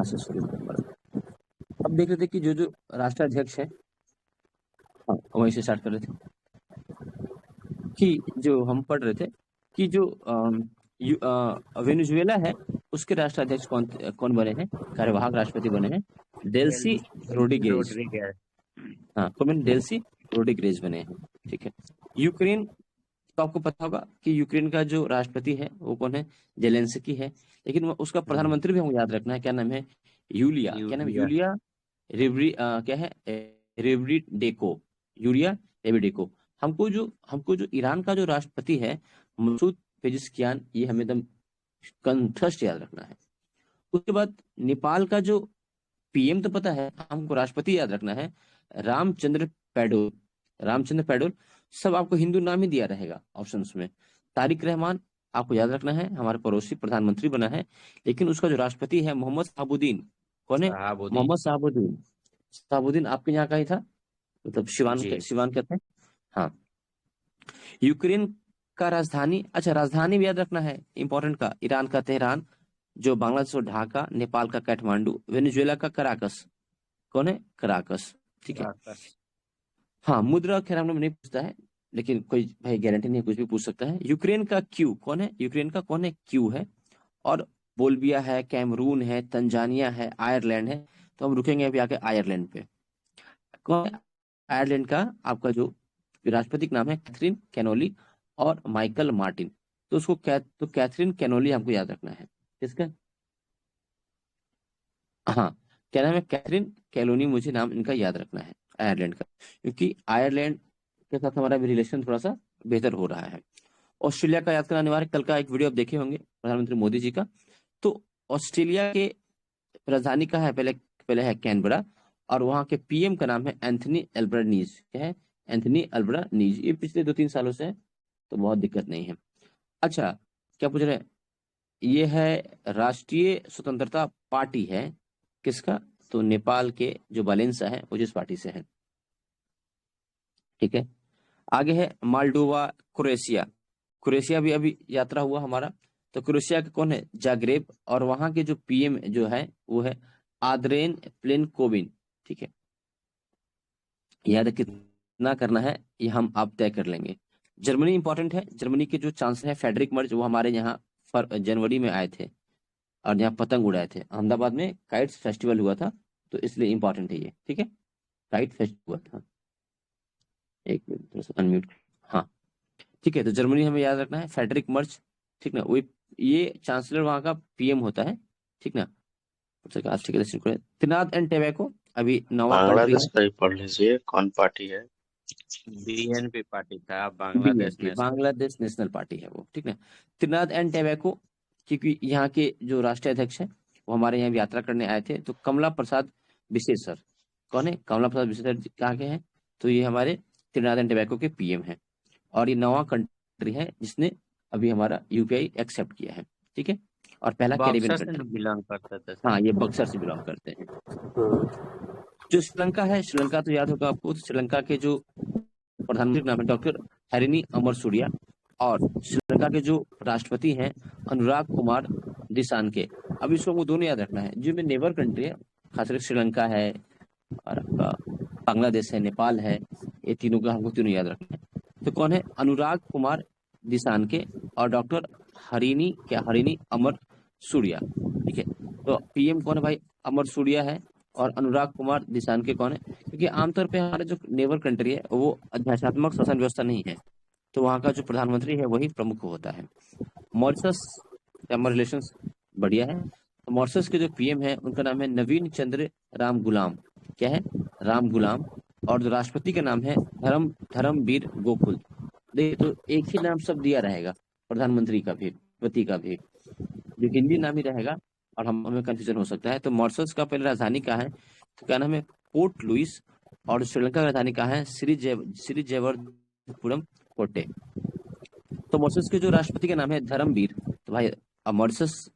से शुरू होगा। अब देख रहे थे कि जो जो राष्ट्राध्यक्ष है, हाँ वहीं से स्टार्ट कर रहे थे कि जो हम पढ़ रहे थे कि जो वेनेजुएला है उसके राष्ट्राध्यक्ष कौन कौन बने हैं, कार्यवाहक राष्ट्रपति बने हैं डेल्सी रोड्रिगेज। रोड्रिगेज। हाँ कौन, डेल्सी रोड्रिगेज बने हैं। ठीक है। यूक्रेन, तो आपको पता होगा कि यूक्रेन का जो राष्ट्रपति है वो कौन है, जेलेंस्की है, लेकिन उसका प्रधानमंत्री भी हमको याद रखना है, क्या नाम है, यूलिया, क्या नाम है, यूलिया क्या है, रेवरिडेको, यूलिया रेवरिडेको। हमको जो ईरान का जो राष्ट्रपति है मसूद पेजिशकियान, ये हमें एकदम कंठस्थ याद रखना है। उसके बाद नेपाल का जो पीएम तो पता है, हमको राष्ट्रपति याद रखना है, रामचंद्र पैडोल, रामचंद्र पैडोल। सब आपको हिंदू नाम ही दिया रहेगा ऑप्शंस में। तारिक रहमान आपको याद रखना है, हमारे पड़ोसी प्रधानमंत्री बना है, लेकिन उसका जो राष्ट्रपति है मोहम्मद शहाबुद्दीन, कौन है, मोहम्मद शहाबुद्दीन। शहाबुद्दीन आपके यहाँ का ही था, मतलब सिवान कहते हैं। हाँ। यूक्रेन का राजधानी, अच्छा राजधानी भी याद रखना है इंपॉर्टेंट का, ईरान का तेहरान, जो बांग्लादेश ढाका, नेपाल का काठमांडू, वेनेजुएला का कराकस, कौन है, कराकस। ठीक है। हाँ मुद्रा खैर हम लोग नहीं पूछता है, लेकिन कोई भाई गारंटी नहीं, कुछ भी पूछ सकता है। यूक्रेन का क्यू कौन है, यूक्रेन का कौन है, क्यू है। और बोल्बिया है, कैमरून है, तंजानिया है, आयरलैंड है। तो हम रुकेंगे अभी आके आयरलैंड पे। कौन है आयरलैंड का, आपका जो राष्ट्रपति का नाम है कैथरीन कैनोली और माइकल मार्टिन। तो उसको तो कैथरीन कैनोली हमको याद रखना है। किसका, हाँ क्या नाम है, कैथरीन कैलोनी, मुझे नाम इनका याद रखना है आयरलैंड का, क्योंकि आयरलैंड के साथ हमारा भी रिलेशन थोड़ा सा बेहतर हो रहा है। ऑस्ट्रेलिया का याद करना अनिवार्य, कल का एक वीडियो आप देखे होंगे प्रधानमंत्री मोदी जी का। तो ऑस्ट्रेलिया के राजधानी का है, पहले है कैनबरा, और वहाँ के पीएम का नाम है एंथनी एल्बनीज। क्या है, एंथनी एल्बनीज। ये पिछले 2-3 सालों से है, तो बहुत दिक्कत नहीं है। अच्छा क्या पूछ रहे हैं, ये है राष्ट्रीय स्वतंत्रता पार्टी है किसका, तो नेपाल के जो बालेंसा है वो जिस पार्टी से है। ठीक है। आगे है मालडोवा, क्रोएशिया। क्रोएशिया भी अभी यात्रा हुआ हमारा, तो क्रोएशिया का कौन है, जाग्रेब, और वहां के जो पीएम जो है वो है आद्रेन प्लेनकोविन। ठीक है। याद कितना करना है ये हम आप तय कर लेंगे। जर्मनी इंपॉर्टेंट है, जर्मनी के जो चांसलर है फेडरिक मर्ज, वो हमारे यहाँ जनवरी में आए थे और यहाँ पतंग उड़ाए थे। अहमदाबाद में काइट्स फेस्टिवल हुआ था, तो इसलिए इंपॉर्टेंट है ये। ठीक है, काइट फेस्टिवल था। एक मिनट थोड़ा सा अनम्यूट। हाँ ठीक है, तो जर्मनी हमें याद रखना है, फेडरिक मर्ज। ठीक ना, वो ये चांसलर वहाँ का पीएम होता है। ठीक ना। त्रिनाद एंड टोबैगो अभी नवा कंट्री है। बांग्लादेश का ही पढ़ लीजिए, कौन पार्टी है। बीएनपी पार्टी था, बांग्लादेश नेशनल पार्टी है वो। ठीक ना। त्रिनाद एंड टोबैगो, क्योंकि यहाँ के जो राष्ट्रीय अध्यक्ष है वो हमारे यहाँ यात्रा करने आए थे। तो कमला प्रसाद विशेषर, कौन है, कमला प्रसाद विशेषर कहाँ के हैं, तो ये हमारे त्रिनाद एंड टोबैगो के पीएम है। और ये नवा कंट्री है जिसने अभी हमारा यूपीआई एक्सेप्ट किया है। ठीक है। और पहला कैरिबियन कंट्री बिलोंग करता था। हाँ ये बक्सर से बिलोंग करते हैं। जो श्रीलंका है, श्रीलंका तो याद होगा आपको, श्रीलंका के जो प्रधानमंत्री नाम है डॉक्टर हरिनी अमरसूरिया, और श्रीलंका के जो राष्ट्रपति हैं अनुराग कुमार दिसानके। अब इसको हमको दोनों याद रखना है, जो में नेबर कंट्री है, खासकर श्रीलंका है और आपका बांग्लादेश है, नेपाल है, ये तीनों का हमको तीनों याद रखना है। तो कौन है, अनुराग कुमार दिसानके और डॉक्टर हरिनी अमर सूर्या। ठीक है। तो पीएम कौन है भाई, अमर सूर्या है, और अनुराग कुमार दिसानके कौन है, क्योंकि आमतौर पे हमारे जो नेबर कंट्री है वो अध्यात्मक शासन व्यवस्था नहीं है, तो वहाँ का जो प्रधानमंत्री है वही प्रमुख होता है। मॉरिशस हमारे रिलेशन बढ़िया है। तो मॉरिशस के जो पीएम है उनका नाम है नवीन चंद्र राम गुलाम। क्या है, राम गुलाम। और जो राष्ट्रपति का नाम है धर्मवीर गोकुल। देखिए तो एक ही नाम सब दिया रहेगा, प्रधानमंत्री का भी, राष्ट्रपति का भी, जो हिंदी नाम ही रहेगा और हमें कंफ्यूजन हो सकता है। तो मॉरिशस का पहले राजधानी का है, तो क्या नाम है, पोर्ट लुइस। और श्रीलंका का राजधानी का है श्री जयवर्धपुरम कोटे। तो मॉरिशस के जो राष्ट्रपति का नाम है धर्मवीर। तो भाई अब मॉरिशस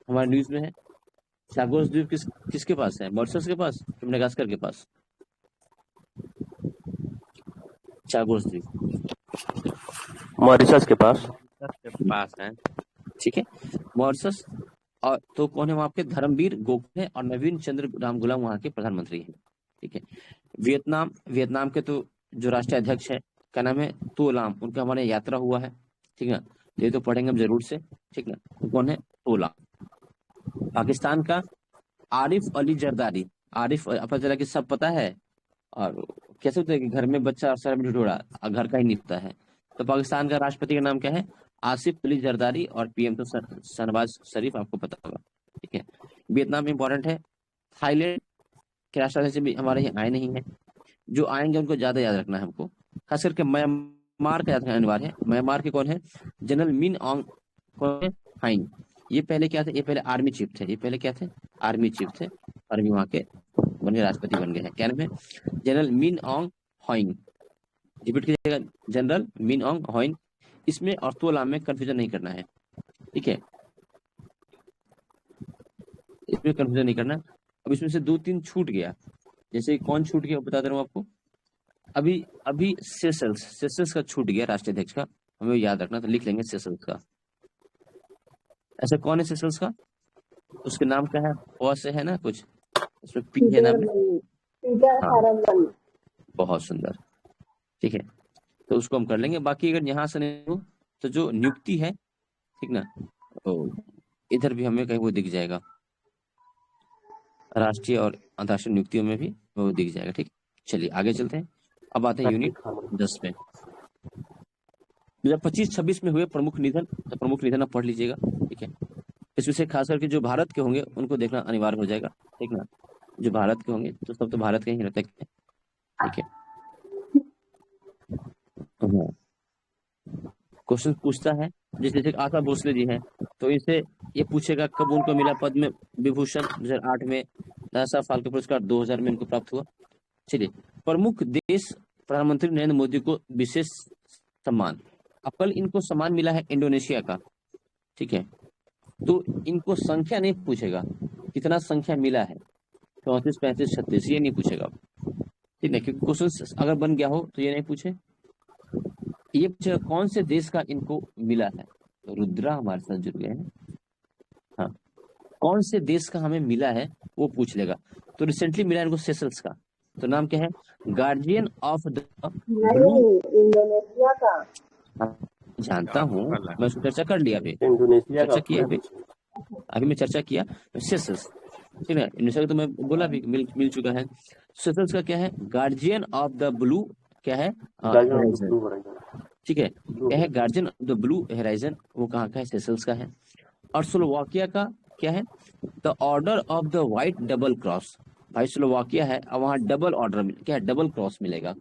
हमारे न्यूज में है। चागोस द्वीप किसके पास है, मॉरिशस के पास, मेडागास्कर के पास, चागोस द्वीप मॉरिशस के पास है। ठीक है। मॉरिशस और तो कौन है वहाँ के? धर्मवीर गोखले और नवीन चंद्र राम गुलाम वहाँ के प्रधानमंत्री हैं। ठीक है। वियतनाम, वियतनाम के तो जो राष्ट्रीय अध्यक्ष है क्या नाम है? तो लाम, उनका हमारे यात्रा हुआ है। ठीक है, ये तो पढ़ेंगे हम जरूर से। ठीक ना, तो कौन है? तो लाम। पाकिस्तान का आरिफ अली जरदारी। आरिफ, पता चला कि सब पता है। और कैसे होता है कि घर में बच्चा सर में ढिढोरा, घर का ही निपटा है। तो पाकिस्तान का राष्ट्रपति का नाम क्या है? आसिफ अली जरदारी। और पीएम तो शहनवाज शरीफ, आपको पता होगा। ठीक है। वियतनाम इंपॉर्टेंट है। थाईलैंड के राष्ट्राध्यक्ष भी हमारे यहाँ आए नहीं है। जो आएंगे उनको ज्यादा याद रखना है हमको, खास करके म्यांमार का याद रखना अनिवार्य है। म्यांमार के कौन है? जनरल मिन ऑन्ग कौन है? हाइन। ये पहले क्या थे? ये पहले आर्मी चीफ थे। ये पहले क्या थे? आर्मी चीफ थे। और अभी वहाँ के बने राष्ट्रपति बन गए हैं। क्या नाम है? General Min ऑन्ग हाइन। रिपीट कीजिएगा, जनरल मिन ऑन्ग हाइन। इसमें और तो लाम में कंफ्यूजन नहीं करना है। ठीक है, इसमें कंफ्यूजन नहीं करना। अब इसमें से 2-3 छूट गया। जैसे कौन छूट गया बता दे रहा हूँ आपको। अभी अभी सेशल्स, सेशल्स का छूट गया राष्ट्रीय अध्यक्ष का, हमें याद रखना। तो लिख लेंगे सेशल्स का। ऐसा कौन है सेशल्स का? उसके नाम क्या है? ओ से है ना कुछ, उसमें पी है नाम में। हाँ, बहुत सुंदर। ठीक है, तो उसको हम कर लेंगे। बाकी अगर यहाँ से नहीं हो तो जो नियुक्ति है, ठीक ना, तो इधर भी हमें कहीं वो दिख जाएगा। राष्ट्रीय और अंतर्राष्ट्रीय नियुक्तियों में भी वो दिख जाएगा। ठीक, चलिए आगे चलते हैं। अब आते हैं यूनिट 10 पे। 2025-26 में हुए प्रमुख निधन। तो प्रमुख निधन आप पढ़ लीजिएगा। ठीक है, इसमें से खास करके जो भारत के होंगे उनको देखना अनिवार्य हो जाएगा। ठीक ना, जो भारत के होंगे तो सब तो भारत के ही रहते हैं। ठीक है, क्वेश्चन पूछता है जैसे आशा भोसले जी हैं, तो इसे ये पूछेगा कब उनको मिला पद्म विभूषण? 2008 में। दादा फाल्के पुरस्कार 2000 में इनको प्राप्त हुआ। चलिए, प्रमुख देश प्रधानमंत्री नरेंद्र मोदी को विशेष सम्मान। अब कल इनको सम्मान मिला है इंडोनेशिया का। ठीक है, तो इनको संख्या नहीं पूछेगा, कितना संख्या मिला है, 34, 35, 36, ये नहीं पूछेगा। ठीक है, क्योंकि क्वेश्चन अगर बन गया हो तो ये नहीं पूछे। ये पूछेगा कौन से देश का इनको मिला है। तो रुद्रा हमारे साथ जुड़ गए हैं। हाँ, कौन से देश का हमें मिला है वो पूछ लेगा। तो रिसेंटली मिला इनको सेशल्स का। तो नाम क्या है? Guardian of the blue. Indonesia का। हाँ, जानता हूँ, मैं उसको चर्चा कर लिया। अभी चर्चा किया, अभी मैं चर्चा किया सेशल्स। ठीक है, इंडोनेशिया का तो मैं बोला भी मिल चुका है। सेशल्स का क्या है? Guardian of the blue. क्या है? ठीक है, क्या है? Guardian of the blue horizon. वो कहाँ का है? सेशल्स का है। और स्लोवाकिया का क्या है? The order of the white double cross. भाई स्लोवाकिया है और वहां डबल ऑर्डर क्या है? डबल क्रॉस मिलेगा।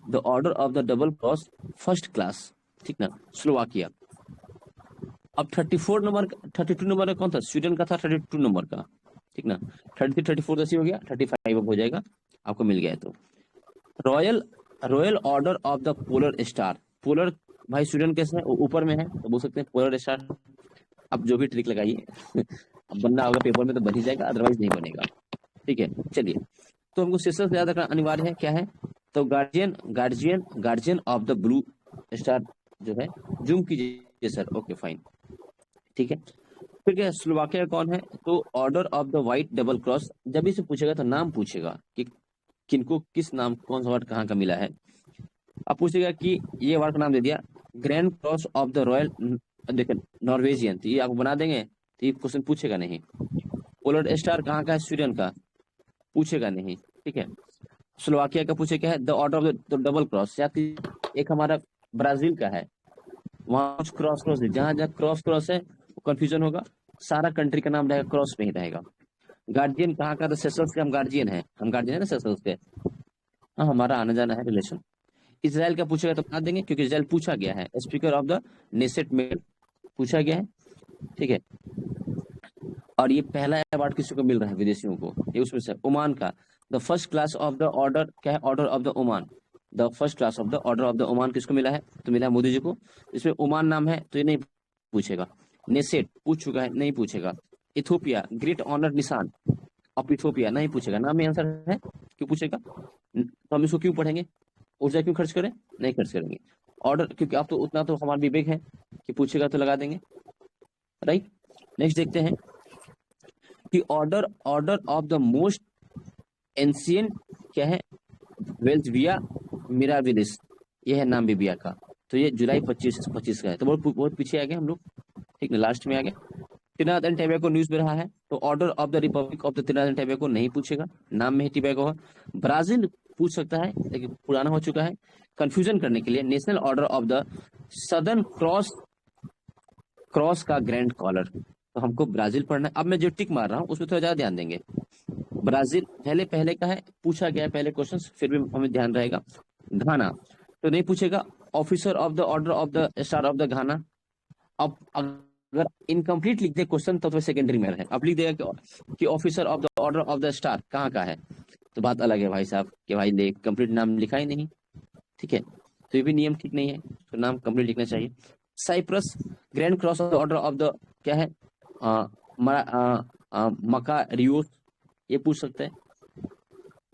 The order of the double cross first class. ठीक ना, स्लोवाकिया। अब 32 नंबर का कौन था? स्वीडन का था 32 नंबर का। ठीक ना, 33, 34 ऐसी हो गया, 35 अब हो जाएगा, आपको मिल गया। तो royal order of the polar star. Polar भाई स्वीडन कैसे है? ऊपर में है, तो बोल सकते हैं पोलर स्टार। अब जो भी ट्रिक लगाइए अब बनना होगा पेपर में तो बन ही जाएगा, अदरवाइज नहीं बनेगा। ठीक है, चलिए, तो हमको सेशल्स याद रखना अनिवार्य है। क्या है? तो guardian of the blue star जो है, जूम कीजिए सर। ओके फाइन, ठीक है। फिर क्या? स्लोवाकिया कौन है? तो order of the white double cross. जब इसे पूछेगा तो नाम पूछेगा कि किनको किस नाम, कौन सा अवार्ड कहाँ का मिला है। अब पूछेगा कि ये अवार्ड का नाम दे दिया, grand cross of the royal, देखिए नॉर्वेजियन, तो ये आपको बना देंगे, तो ये क्वेश्चन पूछेगा नहीं। पोलर स्टार कहाँ का है? स्वीडन का, पूछेगा नहीं। ठीक है, स्लोवाकिया का पूछे क्या है? The order of the double cross. या एक हमारा ब्राजील का है, वहां कुछ क्रॉस है, जहां जहां क्रॉस है वो कंफ्यूजन होगा। सारा कंट्री का नाम रहेगा क्रॉस में ही रहेगा। गार्जियन कहाँ का? सेशल्स के हम गार्जियन है ना सेशल्स के। हाँ, हमारा आना जाना है, रिलेशन। इसराइल का पूछेगा तो बता देंगे, क्योंकि इसराइल पूछा गया है। स्पीकर ऑफ द नेसेट मेल पूछा गया है। ठीक है, और ये पहला अवार्ड किसी को मिल रहा है विदेशियों को, ये उसमें से ओमान का the first class of the order. क्या है? Order of the Oman. The first class of the order of the Oman किसको मिला है? तो मिला है मोदी जी को। इसमें ओमान नाम है तो ये नहीं पूछेगा। नेसेट पूछ चुका है, नहीं पूछेगा। इथोपिया ग्रेट ऑनर निशान ऑफ इथोपिया, नहीं पूछेगा। नाम में आंसर है, क्यों पूछेगा? तो हम इसको क्यों पढ़ेंगे? ऊर्जा क्यों खर्च करें? नहीं खर्च करेंगे। ऑर्डर, क्योंकि आप तो उतना तो हमारा विवेक है कि पूछेगा तो लगा देंगे, राइट। नेक्स्ट देखते हैं, कि order of the most ancient क्या है, वेल्थ विया मिराबिलिस, ये है नाम बिबिया का। तो ये जुलाई 25 का है, तो बहुत पीछे आ गए हम लोग, ठीक है, लास्ट में आ गए। त्रिनिदाद एंड टोबैगो न्यूज में रहा है, तो order of the Republic of the Trinidad and Tobago नहीं पूछेगा, नाम में ही टोबैगो है। ब्राजील पूछ सकता है, लेकिन पुराना हो चुका है। कंफ्यूजन करने के लिए national order of the southern cross का ग्रैंड कॉलर, तो हमको ब्राजील पढ़ना है। अब मैं जो टिक मार रहा हूँ उसमें थोड़ा ज्यादा ध्यान देंगे। ब्राजील पहले का है, पूछा गया है पहले क्वेश्चन, फिर भी हमें ध्यान रहेगा। घाना तो नहीं पूछेगा, officer of the order of the star of the Ghana. अब अगर इनकम्प्लीट लिख दे क्वेश्चन तो सेकेंडरी में है, अब लिख देगा कि officer of the order of the star कहाँ का है, तो बात अलग है भाई साहब कि भाई कंप्लीट नाम लिखा ही नहीं, ठीक है, तो ये भी नियम ठीक नहीं है, तो नाम कंप्लीट लिखना चाहिए। Cyprus grand cross of the order of the क्या है, मकारियोस, ये पूछ सकता है।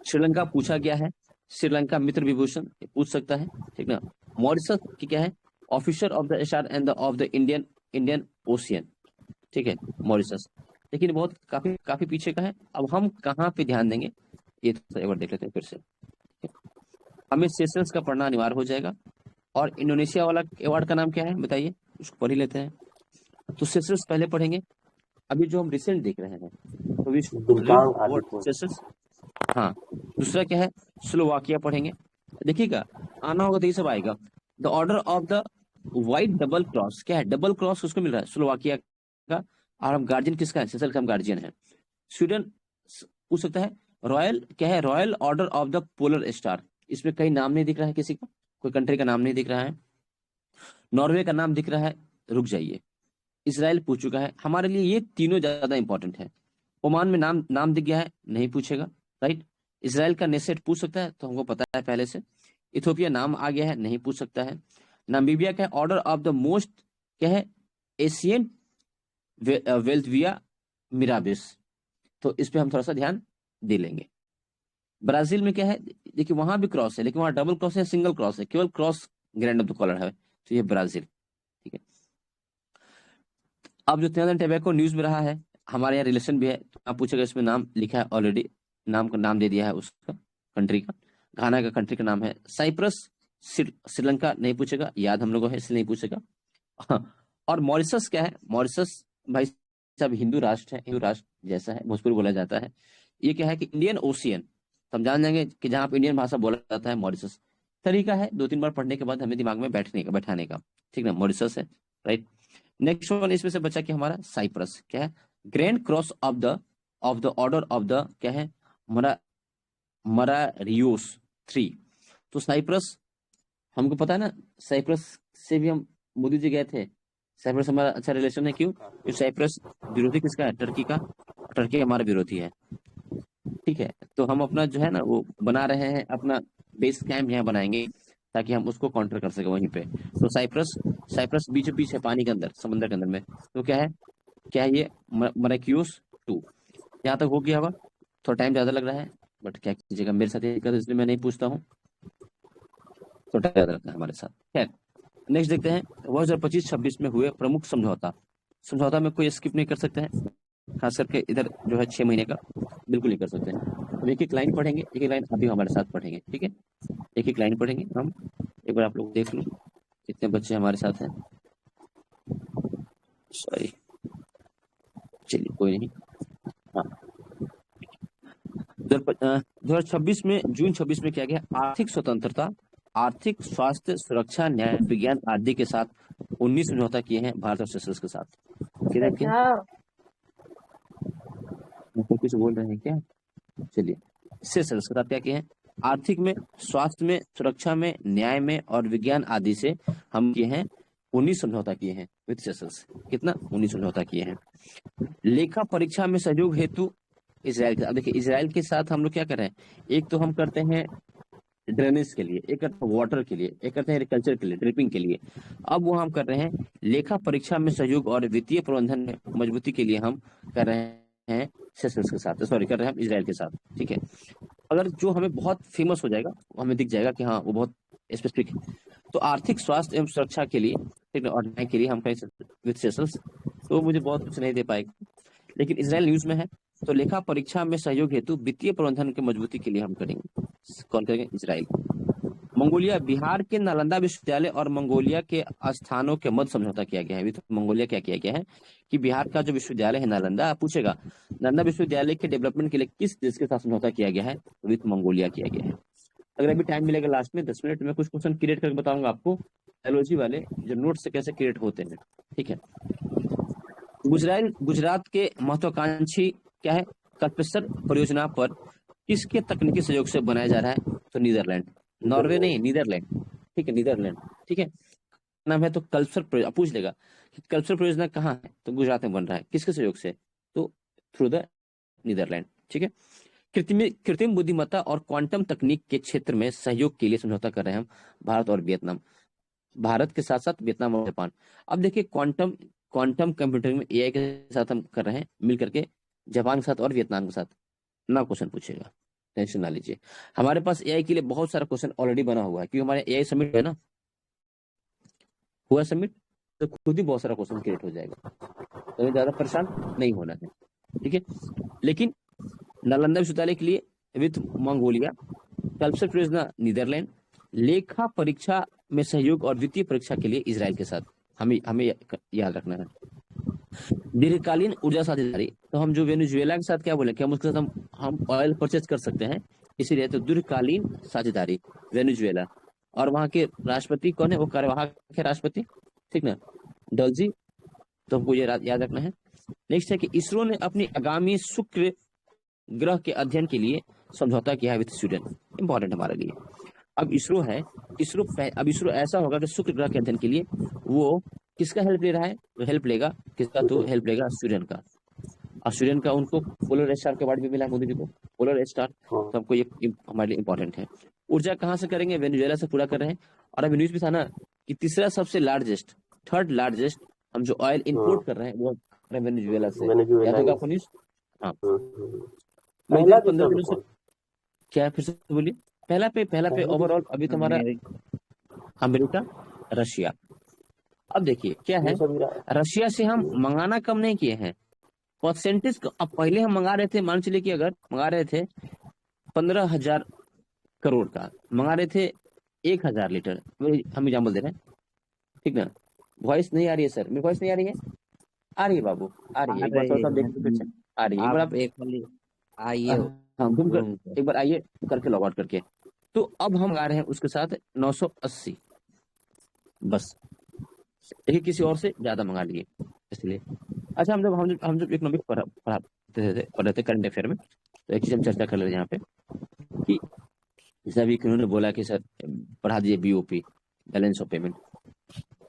श्रीलंका पूछा गया है, श्रीलंका मित्र विभूषण, ये पूछ सकता है, ठीक ना। मॉरिशस की क्या है, officer of the star end of the Indian ocean, ठीक है, मॉरिशस। लेकिन बहुत काफी पीछे का है। अब हम कहाँ पे ध्यान देंगे ये तो एक बार देख लेते हैं फिर से। हमें सेशंस का पढ़ना अनिवार्य हो जाएगा। और इंडोनेशिया वाला अवार्ड का नाम क्या है बताइए, उसको पढ़ ही लेते हैं। तो सेशंस पहले पढ़ेंगे। अभी जो हम रिसेंट देख रहे हैं तो सेशंस, हाँ। दूसरा क्या है, स्लोवाकिया पढ़ेंगे, देखिएगा आना होगा तो ये सब आएगा। The order of the white double cross, क्या है, डबल क्रॉस उसको मिल रहा है स्लोवाकिया का। और हम गार्जियन किसका है, सेशंस का हम गार्जियन है। स्वीडन पूछ सकता है, रॉयल क्या है, royal order of the polar star, इसमें कहीं नाम नहीं दिख रहा है, किसी का कोई कंट्री का नाम नहीं दिख रहा है। नॉर्वे का नाम दिख रहा है, रुक जाइए। इसराइल पूछ चुका है, हमारे लिए ये तीनों ज्यादा इंपॉर्टेंट है। ओमान में नाम दिख गया है, नहीं पूछेगा, राइट। इसराइल का नेसेट पूछ सकता है, तो हमको पता है पहले से। इथोपिया नाम आ गया है, नहीं पूछ सकता है। नामीबिया का ऑर्डर ऑफ द मोस्ट क्या है, एशियन वेल्थ विया मिराबिस, तो इस पे हम थोड़ा सा ध्यान दे लेंगे। ब्राजील में क्या है, देखिए वहां भी क्रॉस है, लेकिन वहां डबल क्रॉस है, सिंगल क्रॉस है, केवल cross grand of the collar है, तो ये ब्राजील, ठीक है। अब जो त्रिनिदाद एंड टोबैगो न्यूज में रहा है, हमारे यहाँ रिलेशन भी है, तो आप पूछेगा इसमें नाम लिखा है ऑलरेडी, नाम दे दिया है उसका कंट्री का। घाना का कंट्री का नाम है साइप्रस। श्रीलंका नहीं पूछेगा, याद हम लोगों है इसलिए नहीं पूछेगा। और मॉरिशस क्या है, मॉरिशस भाई साहब हिंदू राष्ट्र है, हिंदू राष्ट्र जैसा है, भोजपुरी बोला जाता है। ये क्या है कि इंडियन ओशियन, हम जान जाएंगे कि जहाँ पे इंडियन भाषा बोला जाता है मॉरिशस। तरीका है 2-3 बार पढ़ने के बाद हमें दिमाग में बैठाने का, ठीक ना, मॉरिशस है, राइट। नेक्स्ट वन इसमें से बचा कि हमारा साइप्रस क्या है, grand cross of the order of the क्या है, मरारियोस 3। तो साइप्रस हमको पता है ना, साइप्रस से भी हम मोदी जी गए थे, साइप्रस हमारा अच्छा रिलेशन है, क्यों, क्योंकि साइप्रस विरोधी किसका है, टर्की का, टर्की हमारा विरोधी है, ठीक है। तो हम अपना जो है ना वो बना रहे हैं, अपना बेस कैंप यहाँ बनाएंगे ताकि हम उसको काउंटर कर सके वहीं पे। तो साइप्रस बीचों बीच है, पानी के अंदर, समंदर के अंदर में। तो क्या है ये मराकियोस 2। यहाँ तक हो गया होगा, थोड़ा टाइम ज्यादा लग रहा है, बट क्या कीजिएगा, मेरे साथ ये इसलिए मैं नहीं पूछता हूँ, थोड़ा ज्यादा लगता है हमारे साथ। खैर नेक्स्ट देखते हैं, 2025-26 में हुए प्रमुख समझौता में कोई स्किप नहीं कर सकते हैं, खास करके इधर जो है 6 महीने का बिल्कुल नहीं कर सकते हैं। हम एक लाइन पढ़ेंगे, एक लाइन अभी हमारे साथ पढ़ेंगे, ठीक है, एक लाइन पढ़ेंगे हम। एक बार आप लोग देख लो कितने बच्चे हमारे साथ हैं, सॉरी, चलिए कोई नहीं। हाँ, 2026 में, जून 26 में क्या गया, आर्थिक स्वतंत्रता, आर्थिक, स्वास्थ्य, सुरक्षा, न्याय, विज्ञान आदि के साथ 19 समझौता किए हैं भारत और सेशल्स के साथ। कुछ बोल रहे हैं क्या, चलिए, सेशल्स के साथ क्या किए हैं, आर्थिक में, स्वास्थ्य में, सुरक्षा में, न्याय में और विज्ञान आदि से हम किए हैं 19 समझौता किए हैं विद सेशल्स। कितना, 19 समझौता किए हैं। लेखा परीक्षा में सहयोग हेतु इसराइल के, अब देखिए इसराइल के साथ हम लोग क्या कर रहे हैं, एक तो हम करते हैं ड्रेनेज के लिए, एक करते हैं वाटर के लिए, एक करते हैं एग्रीकल्चर के लिए, ड्रिपिंग के लिए। अब वो हम कर रहे हैं लेखा परीक्षा में सहयोग और वित्तीय प्रबंधन में मजबूती के लिए हम कर रहे हैं सेशल्स के साथ, सॉरी कर रहे हैं हम इसराइल के साथ, ठीक है। अगर जो हमें बहुत फेमस हो जाएगा, हमें दिख जाएगा कि हाँ वो बहुत स्पेसिफिक है, तो आर्थिक, स्वास्थ्य एवं सुरक्षा के लिए, ठीक है, और न्याय के लिए हम कहें विद सेशल्स, तो मुझे बहुत कुछ नहीं दे पाएगा, लेकिन इसराइल न्यूज में है तो लेखा परीक्षा में सहयोग हेतु वित्तीय प्रबंधन की मजबूती के लिए हम करेंगे। कौन करेंगे? इजराइल। मंगोलिया, बिहार के नालंदा विश्वविद्यालय और मंगोलिया के स्थानों के मध्य समझौता किया गया है। अभी तो मंगोलिया क्या किया गया है कि बिहार का जो विश्वविद्यालय है नालंदा, पूछेगा नालंदा विश्वविद्यालय के डेवलपमेंट के लिए किस देश के साथ समझौता किया गया है? विथ मंगोलिया किया गया है। अगर अभी टाइम मिलेगा लास्ट में 10 मिनट में कुछ क्वेश्चन क्रिएट करके बताऊंगा आपको, एलओजी वाले जो नोट्स से कैसे क्रिएट होते हैं। ठीक है। गुजरात के महत्वाकांक्षी क्या है? कल्पेश्वर परियोजना पर किसके तकनीकी सहयोग से बनाया जा रहा है? तो नीदरलैंड, नॉर्वे नहीं, नीदरलैंड। ठीक है, नीदरलैंड। ठीक है, नाम है तो कल्पेश्वर, पूछ लेगा कि कल्पेश्वर परियोजना कहाँ है? तो गुजरात में बन रहा है। किसके सहयोग से? तो थ्रू द नीदरलैंड। ठीक है। कृत्रिम बुद्धिमत्ता और क्वांटम तकनीक के क्षेत्र में सहयोग के लिए समझौता कर रहे हैं हम भारत और वियतनाम, भारत के साथ साथ वियतनाम और जापान। अब देखिए क्वांटम कंप्यूटरिंग में एआई के साथ हम कर रहे हैं मिल करके, जापान के साथ और वियतनाम के साथ। ना क्वेश्चन पूछेगा, टेंशन ना लीजिए। हमारे पास एआई के लिए बहुत सारा क्वेश्चन ऑलरेडी बना हुआ है, क्योंकि हमारे एआई समिट है ना, हुआ समिट, तो खुद ही बहुत सारा क्वेश्चन क्रिएट हो जाएगा, तो ज्यादा परेशान नहीं होना है। ठीक है। लेकिन नालंदा विश्वविद्यालय के लिए विथ मंगोलिया, कल्पेश्वर परियोजना नीदरलैंड, लेखा परीक्षा में सहयोग और वित्तीय परीक्षा के लिए इजराइल के साथ। हमें याद रखना है। दीर्घकालीन ऊर्जा साझेदारी, तो हम जो वेनेजुएला के साथ क्या बोले कि हम उसके साथ हम ऑयल परचेज कर सकते हैं, इसीलिए तो दीर्घकालीन साझेदारी वेनेजुएला। और वहां के राष्ट्रपति कौन है? वो कार्यवाहक है राष्ट्रपति, ठीक ना, डलजी। तो हमको ये याद रखना है। नेक्स्ट है कि इसरो ने अपनी आगामी शुक्र ग्रह के अध्ययन के लिए समझौता किया है विद स्वीडन। इंपॉर्टेंट हमारे लिए। अब इसरो ऐसा होगा कि शुक्र ग्रह के अध्ययन के लिए वो किसका हेल्प ले रहा है? तो हेल्प लेगा किसका? तो हेल्प लेगा स्वीडन का। और स्वीडन का उनको पोलर स्टार के अवार्ड भी मिला है मोदी जी को, पोलर स्टार। तो हमको ये हमारे लिए इंपॉर्टेंट है। ऊर्जा कहाँ से करेंगे? वेनेजुएला से पूरा कर रहे हैं। और अभी न्यूज भी था ना कि तीसरा सबसे लार्जेस्ट, थर्ड लार्जेस्ट हम जो ऑयल इंपोर्ट कर रहे हैं वो वेनेजुएला से। याद होगा आपको न्यूज? हाँ। 15 दिनों से क्या, फिर से बोलिए। पहला पे ओवरऑल अभी तुम्हारा अमेरिका, रशिया। अब देखिए क्या है, रशिया से हम मंगाना कम नहीं किए हैं, परसेंटेज। अब पहले हम मंगा रहे थे, मान चलिए कि अगर मंगा रहे थे 15,000 करोड़ का, मंगा रहे थे 1,000 लीटर, हम एग्जाम्पल दे रहे हैं, ठीक ना। वॉइस नहीं आ रही है सर, मेरी वॉइस नहीं आ रही है? आ रही है बाबू, आ रही है। एक बार थोड़ा सा देख फिर से आ रही है। एक बार आप आइए, हाँ घूम कर एक बार आइए करके लॉग आउट करके। तो अब हम गा रहे हैं उसके साथ 980 बस, देखिए किसी और से ज्यादा मंगा लिए इसलिए। अच्छा, हम जब इकोनॉमिक पढ़ाते थे करंट अफेयर में, तो एक चीज हम चर्चा कर ले रहे हैं यहाँ पे कि जैसे अभी उन्होंने बोला कि सर पढ़ा दिए बीओपी, बैलेंस ऑफ पेमेंट।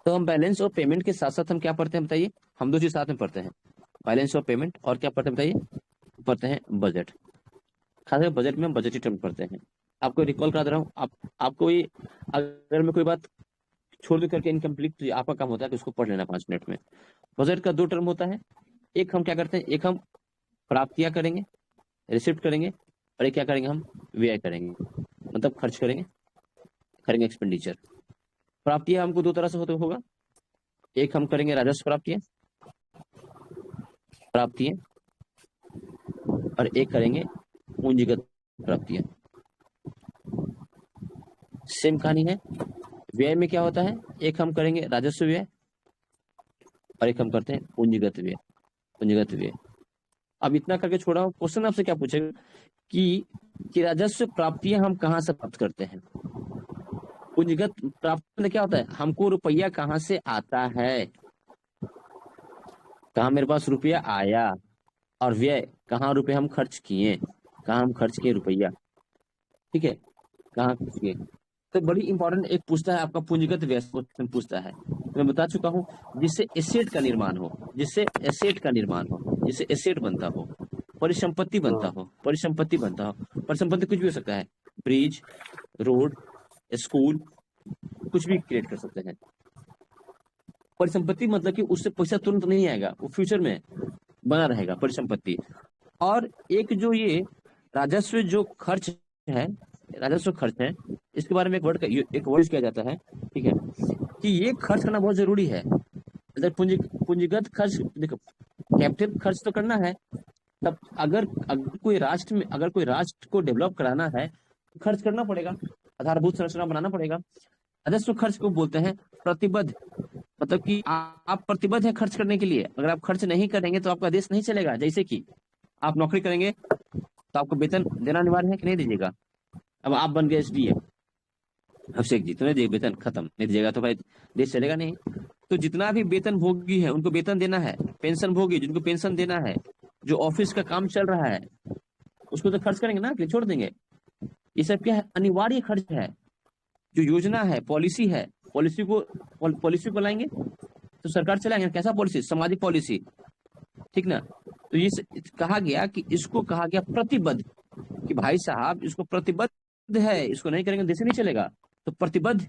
तो हम बैलेंस ऑफ पेमेंट के साथ साथ हम क्या पढ़ते हैं बताइए? हम दो चीज साथ में पढ़ते हैं, बैलेंस ऑफ पेमेंट और क्या पढ़ते हैं बताइए? पढ़ते हैं बजट। खासकर बजट में हम बजट टर्म पढ़ते हैं। आपको रिकॉल करा दे रहा हूँ, आपको ये अगर मैं कोई बात छोड़ दे करके इनकम्प्लीट, तो आपका काम होता है कि उसको पढ़ लेना 5 मिनट में। बजट का 2 टर्म होता है, एक हम क्या करते हैं, एक हम प्राप्तियां करेंगे, रिसिप्ट करेंगे, और एक क्या करेंगे, हम व्यय करेंगे, मतलब खर्च करेंगे एक्सपेंडिचर। प्राप्तियां हमको 2 तरह से होगा, एक हम करेंगे राजस्व प्राप्तियां और एक करेंगे पूंजीगत प्राप्तियां। सेम कहानी है। व्यय में क्या होता है, एक हम करेंगे राजस्व व्यय और एक हम करते हैं पूंजीगत व्यय। अब इतना करके छोड़ा हूं। क्वेश्चन आपसे क्या पूछेगा कि राजस्व प्राप्तियां हम कहां से प्राप्त करते हैं? पूंजीगत प्राप्ति में क्या होता है, हमको रुपया कहां से आता है, कहां मेरे पास रुपया आया, और व्यय कहां रुपए हम खर्च किए, कहां हम खर्च किए रुपया, ठीक है, कहां खर्च किए। तो बड़ी इंपॉर्टेंट एक पूछता है आपका पूंजीगत व्यय क्वेश्चन पूछता है। मैं बता चुका हूं, जिससे एसेट का निर्माण हो, जिससे एसेट बनता हो, परिसंपत्ति बनता हो। परिसंपत्ति कुछ भी हो सकता है, ब्रिज, रोड, स्कूल, कुछ भी क्रिएट कर सकते हैं। परिसंपत्ति मतलब कि उससे पैसा तुरंत नहीं आएगा, वो फ्यूचर में बना रहेगा परिसंपत्ति। और एक जो ये राजस्व खर्च है, इसके बारे में एक वर्ड किया जाता है, ठीक है, कि ये खर्च करना बहुत जरूरी है। पूंजीगत खर्च, देखो कैपिटल खर्च तो करना है, तब अगर कोई राष्ट्र को डेवलप कराना है तो खर्च करना पड़ेगा, आधारभूत संरचना बनाना पड़ेगा। राजस्व खर्च को बोलते हैं प्रतिबद्ध, मतलब कि आप प्रतिबद्ध है खर्च करने के लिए। अगर आप खर्च नहीं करेंगे तो आपका देश नहीं चलेगा। जैसे कि आप नौकरी करेंगे तो आपको वेतन देना अनिवार्य है कि नहीं दीजिएगा। अब आप बन गए एसडीए, अभिषेक जी, तो नहीं दिए वेतन, खत्म, नहीं दीजिएगा तो भाई देश चलेगा नहीं। तो जितना भी वेतन भोगी है उनको वेतन देना है, पेंशन भोगी जिनको पेंशन देना है, जो ऑफिस का काम चल रहा है उसको तो खर्च करेंगे ना कि छोड़ देंगे। ये सब क्या है, अनिवार्य खर्च है। जो योजना है, पॉलिसी है, पॉलिसी को लाएंगे तो सरकार चलाएंगे। कैसा पॉलिसी? सामाजिक पॉलिसी, ठीक ना। तो ये कहा गया कि इसको कहा गया प्रतिबद्ध, कि भाई साहब इसको प्रतिबद्ध है, इसको नहीं करेंगे देश नहीं चलेगा। तो प्रतिबद्ध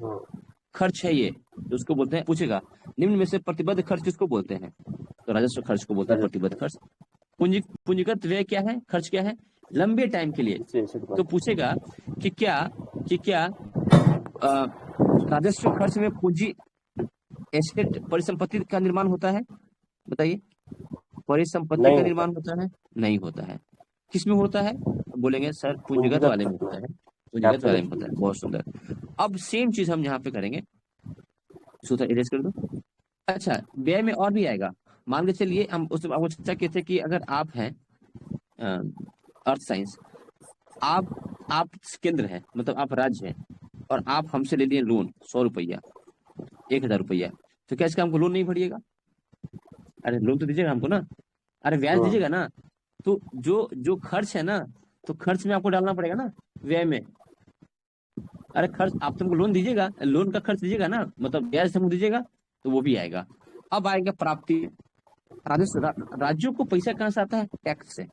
खर्च है ये, तो उसको बोलते हैं, पूछेगा निम्न में से प्रतिबद्ध खर्च किसको बोलते हैं, तो राजस्व खर्च को बोलते हैं प्रतिबद्ध खर्च। पूंजीगत व्यय क्या है, खर्च क्या है, लंबे टाइम के लिए। तो पूछेगा कि क्या राजस्व खर्च में पूंजी एसेट परिसंपत्ति का निर्माण होता है? बताइए, परिसंपत्ति का निर्माण होता है? नहीं होता है। किसमें होता है? बोलेंगे सर पूंजीगत वाले में होता है, पूंजीगत वाले में होता है। बहुत सुंदर। अब सेम चीज हम यहाँ पे करेंगे, सूत्र इरेज कर दो। अच्छा, व्यय में और भी आएगा। मान के चलिए हम उस चर्चा किए थे कि अगर आप हैं अर्थ साइंस, आप केंद्र है, मतलब आप राज्य है, और आप हमसे ले लिए लोन 100 रुपया, 1000 रुपया, तो क्या इसका हमको लोन नहीं भरिएगा? अरे लोन तो दीजिएगा हमको ना, अरे ब्याज दीजिएगा ना। तो जो खर्च है ना, तो खर्च में आपको डालना पड़ेगा ना, व्यय में। अरे खर्च आप तुमको लोन दीजिएगा, लोन का खर्च दीजिएगा ना, मतलब ब्याज तुमको दीजिएगा, तो वो भी आएगा। अब आएगा प्राप्ति। राजस्व, राज्यों को पैसा कहाँ से आता है? टैक्स से।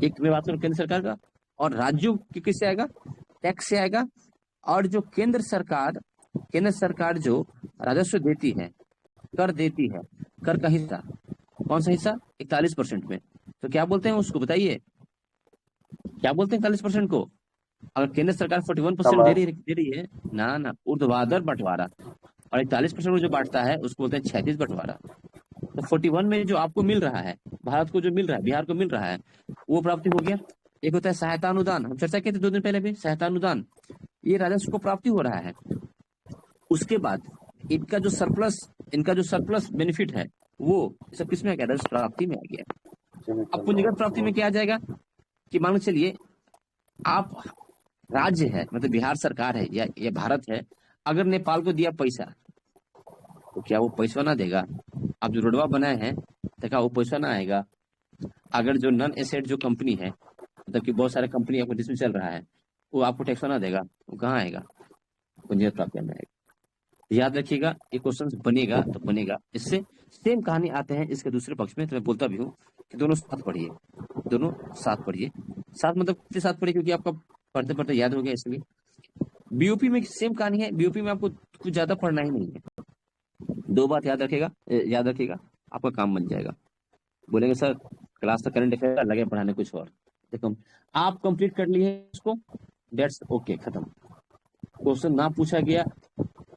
एक मैं बात करूं केंद्र सरकार का, और राज्यों की किससे आएगा? टैक्स से आएगा। और जो केंद्र सरकार जो राजस्व देती है, कर देती है, कर का हिस्सा, कौन सा हिस्सा? 41% में। तो क्या बोलते हैं उसको, बताइए क्या बोलते हैं 41% को? अगर केंद्र सरकार 41% दे रही है ना, ऊर्ध्वाधर बंटवारा, और 41% को जो बांटता है उसको बोलते हैं क्षैतिज बंटवारा। तो 41 में जो आपको मिल रहा है, भारत को जो मिल रहा है, बिहार को मिल रहा है, वो प्राप्ति हो गया। एक होता है सहायता अनुदान, हम चर्चा किए थे 2 दिन पहले भी, सहायता अनुदान, ये राजस्व को प्राप्ति हो रहा है। उसके बाद इनका जो सरप्लस बेनिफिट है, वो सब किसमें आ गया? राजस्व प्राप्ति में आ गया। अब पूंजीगत प्राप्ति में क्या आ जाएगा कि मान चलिए आप राज्य है, मतलब बिहार सरकार है या भारत है, अगर नेपाल को दिया पैसा, तो क्या वो पैसा ना देगा? आप जो रोडवा बनाए हैं, तो क्या वो पैसा ना आएगा? अगर जो नॉन एसेट जो कंपनी है, मतलब कि बहुत सारे कंपनी आपको जिसमें चल रहा है, वो आपको टैक्स ना देगा, वो कहाँ आएगा? पूंजीगत प्राप्ति में आएगा। याद रखिएगा, ये क्वेश्चन बनेगा तो बनेगा। इससे सेम कहानी आते हैं इसके दूसरे पक्ष में, तो मैं बोलता भी हूँ कि दोनों साथ पढ़िए, दोनों साथ पढ़िए। साथ मतलब कितने साथ पढ़िए, क्योंकि आपका पढ़ते पढ़ते याद हो गया, इसलिए। बीओपी में सेम कहानी है, बीओपी में आपको कुछ ज्यादा पढ़ना ही नहीं है। 2 बात याद रखिएगा, आपका काम बन जाएगा। बोलेंगे सर क्लास तो करंट अफेयर लगे पढ़ाने कुछ और, देखो आप कंप्लीट कर लिए इसको, डेट्स ओके, खत्म। क्वेश्चन ना पूछा गया,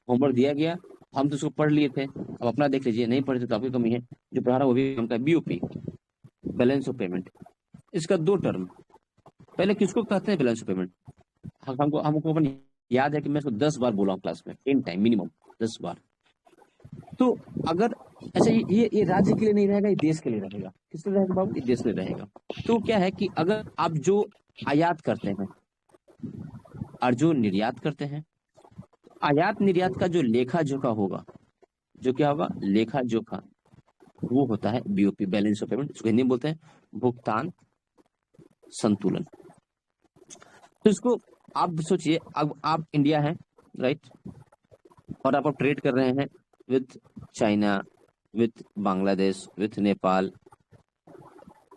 होमवर्क दिया गया, हम तो उसको पढ़ लिए थे, अब अपना देख लीजिए। नहीं पढ़े तो आपकी कमी है, जो पढ़ा रहा वो भी हमका। बीओपी, बैलेंस ऑफ पेमेंट, इसका 2 टर्म। पहले किसको कहते हैं बैलेंस ऑफ पेमेंट? हमको अपन याद है कि मैं इसको 10 बार बोला हूँ क्लास में, 10 टाइम मिनिमम, 10 बार। तो अगर अच्छा, ये राज्य के लिए नहीं रहेगा, ये देश के लिए रहेगा। किस लिए रहेगा बाबू? ये देश के लिए रहेगा। तो क्या है कि अगर आप जो आयात करते हैं और जो निर्यात करते हैं, आयात निर्यात का जो लेखा जोखा होगा, जो क्या होगा? लेखा जोखा, वो होता है बीओपी, बैलेंस ऑफ पेमेंट। इसको हिंदी में बोलते हैं भुगतान संतुलन। तो इसको आप सोचिए, अब आप इंडिया है, राइट, और आप ट्रेड कर रहे हैं with China, with Bangladesh, with Nepal,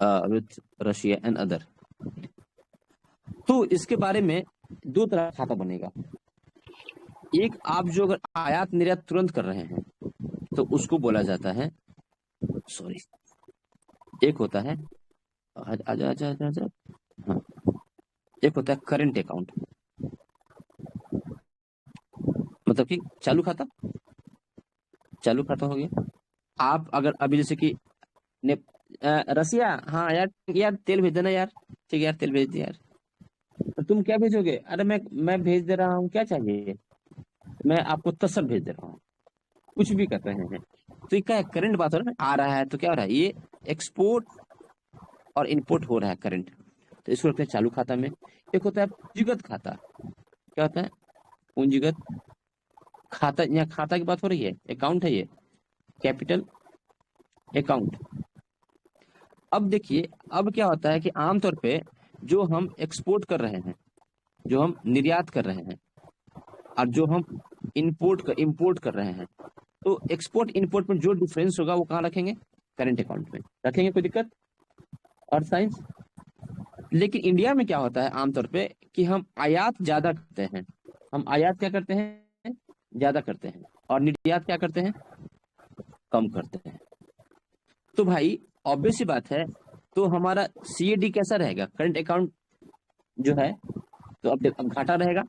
with Russia and other. तो इसके बारे में 2 तरह का खाता बनेगा। एक, आप जो अगर आयात निर्यात तुरंत कर रहे हैं तो उसको बोला जाता है, सॉरी, एक होता है आजा, हाँ, एक होता है करेंट अकाउंट, मतलब कि चालू खाता हो गया। आप अगर अभी जैसे कि रसिया, हाँ यार, यार तेल भेज देना यार। ठीक है यार, तेल भेज दे यार। तो तुम क्या भेजोगे? अरे मैं भेज दे रहा हूँ, क्या चाहिए? मैं आपको तसर भेज दे रहा हूँ। कुछ भी कर रहे हैं। तो ये क्या है, करंट बात हो रहा है ना, आ रहा है तो क्या हो रहा है, ये एक्सपोर्ट और इंपोर्ट हो रहा है करंट। तो इसको रखते हैं चालू खाता में। एक होता है पूंजीगत खाता। क्या होता है? पूंजीगत खाता। यहाँ खाता की बात हो रही है, अकाउंट है ये, कैपिटल अकाउंट। अब देखिए, अब क्या होता है कि आमतौर पे जो हम एक्सपोर्ट कर रहे हैं, जो हम निर्यात कर रहे हैं, और जो हम इंपोर्ट कर रहे हैं, तो एक्सपोर्ट इंपोर्ट में जो डिफरेंस होगा वो कहाँ रखेंगे? करंट अकाउंट में रखेंगे। कोई दिक्कत? और साइंस। लेकिन इंडिया में क्या होता है आमतौर पे कि हम आयात ज्यादा करते हैं। हम आयात क्या करते हैं? ज्यादा करते हैं। और निर्यात क्या करते हैं? कम करते हैं। तो भाई ऑब्वियस सी बात है, तो हमारा सीएडी कैसा रहेगा? करंट अकाउंट जो है, तो अब घाटा रहेगा।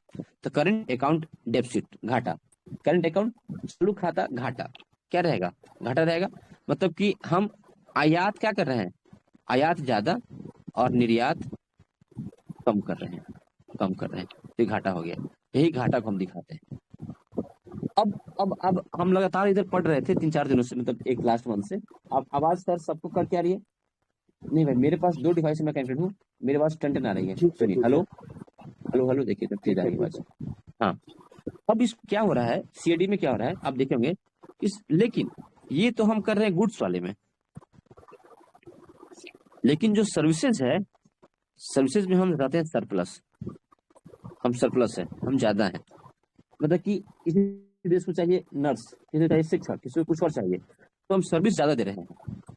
तो करंट अकाउंट डेफिसिट, घाटा। करंट अकाउंट चालू खाता, घाटा। क्या रहेगा? घाटा रहेगा। मतलब कि हम आयात क्या कर रहे हैं? आयात ज्यादा और निर्यात कम कर रहे हैं, कम कर रहे हैं। तो ये घाटा हो गया। यही घाटा को हम दिखाते हैं। अब हम लगातार इधर पढ़ रहे थे 3-4 दिनों से, मतलब एक लास्ट मंथ से। अब आवाज सर सबको कर क्या रही है? नहीं भाई, मेरे पास 2 डिवाइस में कनेक्टेड हूँ, मेरे पास टन आ रही है। सुनिए, हेलो हेलो हेलो, देखिए तब तेज आ रही है आवाज। हाँ। अब इस क्या हो रहा है, सीएडी में क्या हो रहा है आप देखेंगे इस, लेकिन ये तो हम कर रहे हैं गुड्स वाले में। लेकिन जो सर्विसेज है, सर्विसेज में हम जाते हैं सरप्लस। हम सरप्लस है, हम ज्यादा है। मतलब कि किसी देश को चाहिए नर्स, किसी को चाहिए शिक्षक, किसी को कुछ और चाहिए, तो हम सर्विस ज्यादा दे रहे हैं।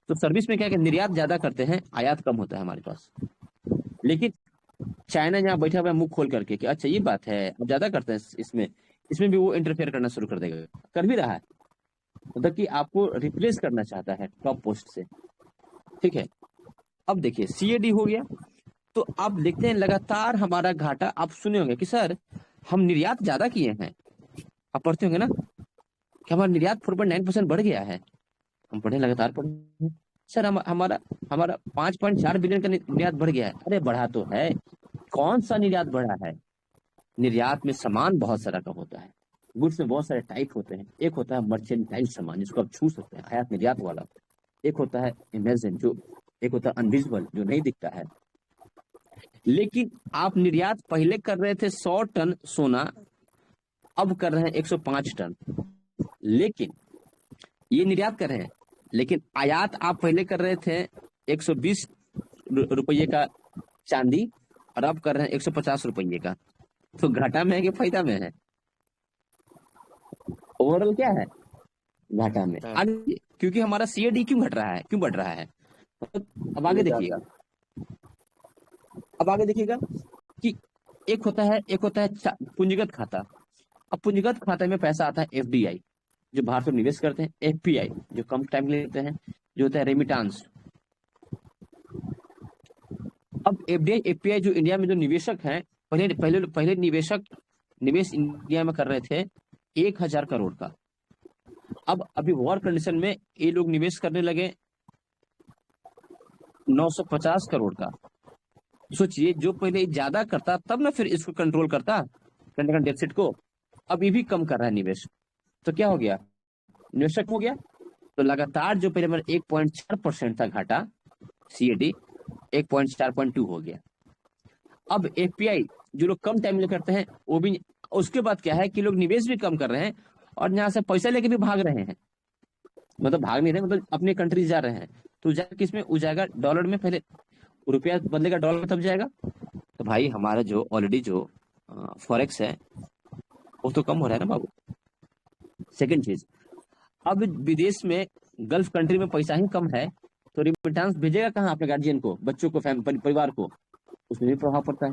तो सर्विस में क्या है कि निर्यात ज्यादा करते हैं, आयात कम होता है हमारे पास। लेकिन चाइना यहाँ बैठा हुआ है मुंह खोल करके कि अच्छा ये बात है, अब ज्यादा करते हैं इसमें, इसमें भी वो इंटरफेयर करना शुरू कर देगा। कर भी रहा है, मतलब कि आपको रिप्लेस करना चाहता है टॉप पोस्ट से। ठीक है। अब देखिए सीएडी हो गया। तो आप देखते हैं लगातार हमारा घाटा। आप सुने होंगे कि सर हम निर्यात ज्यादा किए हैं। आप पढ़ते होंगे ना कि हमारा निर्यात 4.9% बढ़ गया है। हम पढ़े, लगातार पढ़े। सर हमारा हमारा 5.4 बिलियन का निर्यात बढ़ गया है। अरे बढ़ा तो है, कौन सा निर्यात बढ़ा है? निर्यात में सामान बहुत सारा का होता है, गुड्स में बहुत सारे टाइप होते हैं। एक होता है मर्चेंटाइल सामान, जिसको आप छू सकते हैं, आयात निर्यात वाला। एक होता है इमेजिन, जो एक होता है अनविजिबल, जो नहीं दिखता है। लेकिन आप निर्यात पहले कर रहे थे 100 टन सोना, अब कर रहे हैं 105 टन। लेकिन ये निर्यात कर रहे हैं, लेकिन आयात आप पहले कर रहे थे 120 रुपये का चांदी, और अब कर रहे हैं 150 रुपये का। तो घाटा में है कि फायदा में है? ओवरऑल क्या है? घाटा में। क्योंकि हमारा सीएडी क्यों घट रहा है, क्यों बढ़ रहा है? अब आगे देखिएगा, अब आगे देखिएगा कि एक होता है पूंजीगत खाता। अब पूंजीगत खाते में पैसा आता है एफडीआई, जो बाहर से निवेश करते हैं, एफपीआई जो कम टाइम लेते हैं, जो होता है रेमिटांस। अब एफडीआई एफपीआई जो इंडिया में जो निवेशक हैं, पहले निवेश इंडिया में कर रहे थे 1000 करोड़ का। अब अभी वॉर कंडीशन में ये लोग निवेश करने लगे 950 करोड़ का। सोचिए, जो पहले ज्यादा करता तब ना फिर इसको कंट्रोल करता, डेफिसिट को। अब ये भी कम कर रहा है निवेश। तो क्या हो गया? निवेशक हो गया। तो लगातार जो पहले 1.4% था घाटा, सीएडी 1.4.2 हो गया। अब एफपीआई जो लोग कम टाइम में करते हैं, वो भी। उसके बाद क्या है कि लोग निवेश भी कम कर रहे हैं, और यहाँ से पैसा लेके भी भाग रहे हैं। मतलब भाग नहीं रहे, मतलब अपने कंट्री जा रहे हैं। तो जाकर किसमें वो जाएगा? डॉलर में। पहले रुपया बदलेगा डॉलर में, तब जाएगा। तो भाई हमारा जो ऑलरेडी जो फॉरेक्स है, वो तो कम हो रहा है ना बाबू। सेकंड चीज, अब विदेश में गल्फ कंट्री में पैसा ही कम है, तो रिमिटेंस भेजेगा कहाँ? अपने गार्जियन को, बच्चों को, परिवार को। उसमें भी प्रभाव पड़ता है।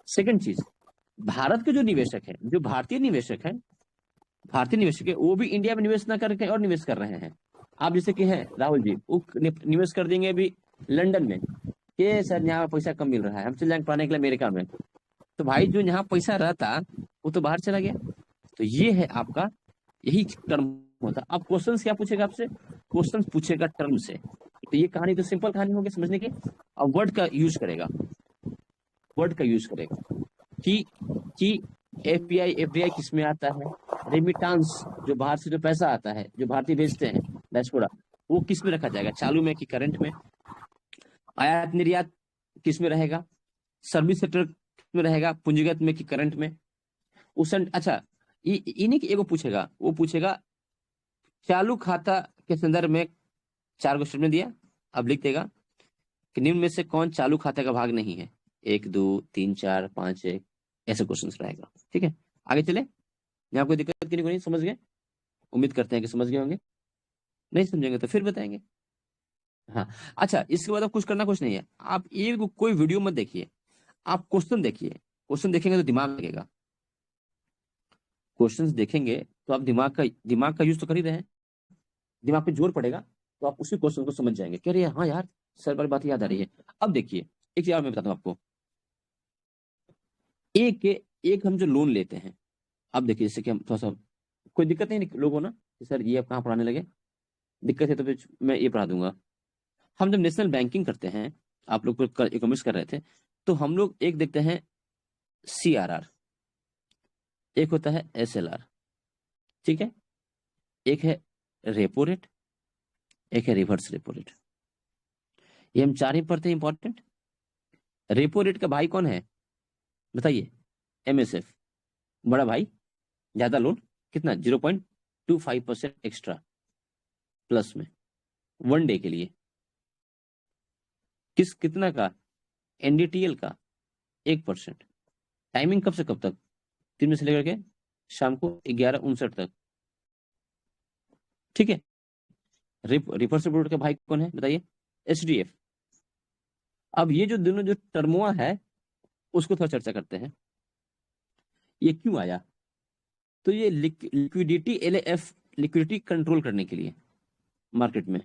सेकंड चीज, भारत के जो निवेशक है, जो भारतीय निवेशक है, वो भी इंडिया में निवेश ना करके और निवेश कर रहे हैं। आप जैसे कि हैं राहुल जी, वो निवेश कर देंगे अभी लंदन में, कि सर यहाँ पैसा कम मिल रहा है, हम चले जाएंगे पढ़ने के लिए अमेरिका में। तो भाई जो यहाँ पैसा रहता वो तो बाहर चला गया। तो ये है आपका, यही टर्म होता। अब क्वेश्चन क्या पूछेगा आपसे? क्वेश्चन पूछेगा टर्म से। तो ये कहानी तो सिंपल कहानी होगी समझने की। अब वर्ड का यूज करेगा, वर्ड का यूज करेगा कि एफडीआई किस में आता है, रेमिटांस जो बाहर से जो पैसा आता है जो भारतीय भेजते हैं डायस्पोरा, वो किस में रखा जाएगा, चालू में कि करंट में, आयात निर्यात किस में रहेगा, सर्विस सेक्टर में रहेगा, पूंजीगत में कि करंट में, उस अच्छा इन्हीं की एगो पूछेगा, वो पूछेगा चालू खाता के संदर्भ में 4 क्वेश्चन में दिया। अब लिख देगा कि निम्न में से कौन चालू खाते का भाग नहीं है, 1 2 3 4 5 1 ऐसे क्वेश्चन रहेगा। ठीक है, आगे चले। यहाँ कोई दिक्कत की नहीं, समझ गए? उम्मीद करते हैं कि समझ गए होंगे। नहीं समझेंगे तो फिर बताएंगे। हाँ अच्छा, इसके बाद अब कुछ करना कुछ नहीं है। आप एक कोई वीडियो मत देखिए, आप क्वेश्चन देखिए। क्वेश्चन देखेंगे तो दिमाग लगेगा, क्वेश्चंस देखेंगे तो आप दिमाग का यूज तो कर ही रहे हैं, दिमाग पे जोर पड़ेगा तो आप उसी क्वेश्चन को समझ जाएंगे। कह रहे हैं हाँ यार सर वाली बात याद आ रही है। अब देखिए एक चीज और मैं बताता हूँ आपको, एक हम जो लोन लेते हैं, अब देखिए जैसे कि हम थोड़ा सा कोई दिक्कत नहीं लोगों ना कि सर ये आप कहाँ पढ़ाने लगे, दिक्कत है तो फिर मैं ये पढ़ा दूंगा। हम जब नेशनल बैंकिंग करते हैं, आप लोग इकोनॉमिक्स कर रहे थे, तो हम लोग एक देखते हैं CRR, एक होता है SLR, ठीक है, एक है रेपो रेट, एक है रिवर्स रेपो रेट। ये हम 4 ही पढ़ते हैं इंपॉर्टेंट। रेपो रेट का भाई कौन है बताइए? MSF, बड़ा भाई, ज्यादा लोन कितना 0.25% एक्स्ट्रा प्लस में 1 डे के लिए। कितना का? NDTL का 1%। टाइमिंग कब से कब तक? 3 बजे से लेकर के शाम को 11:59 तक। ठीक है, रिवर्स रेपो रेट का भाई कौन है बताइए? SDF। अब ये जो दोनों जो टर्मुआ है उसको थोड़ा चर्चा करते हैं, ये क्यों आया? तो ये लिक्विडिटी LAF, लिक्विडिटी कंट्रोल करने के लिए मार्केट में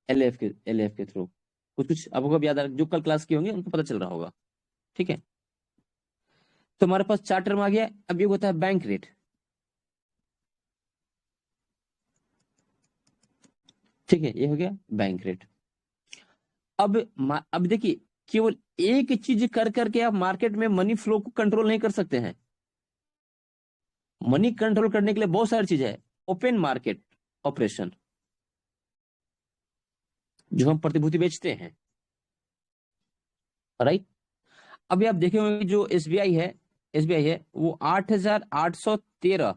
LAF के थ्रू कुछ आपको अब याद आ, जो कल क्लास किए होंगे उनको पता चल रहा होगा। ठीक है, तो हमारे पास 4 टर्म आ गया। अब ये होता है बैंक रेट। ठीक है, ये हो गया बैंक रेट। अब देखिए केवल एक चीज कर करके आप मार्केट में मनी फ्लो को कंट्रोल नहीं कर सकते हैं। मनी कंट्रोल करने के लिए बहुत सारी चीज है। ओपन मार्केट ऑपरेशन, जो हम प्रतिभूति बेचते हैं, राइट। अभी आप देखे होंगे जो SBI है वो 8,813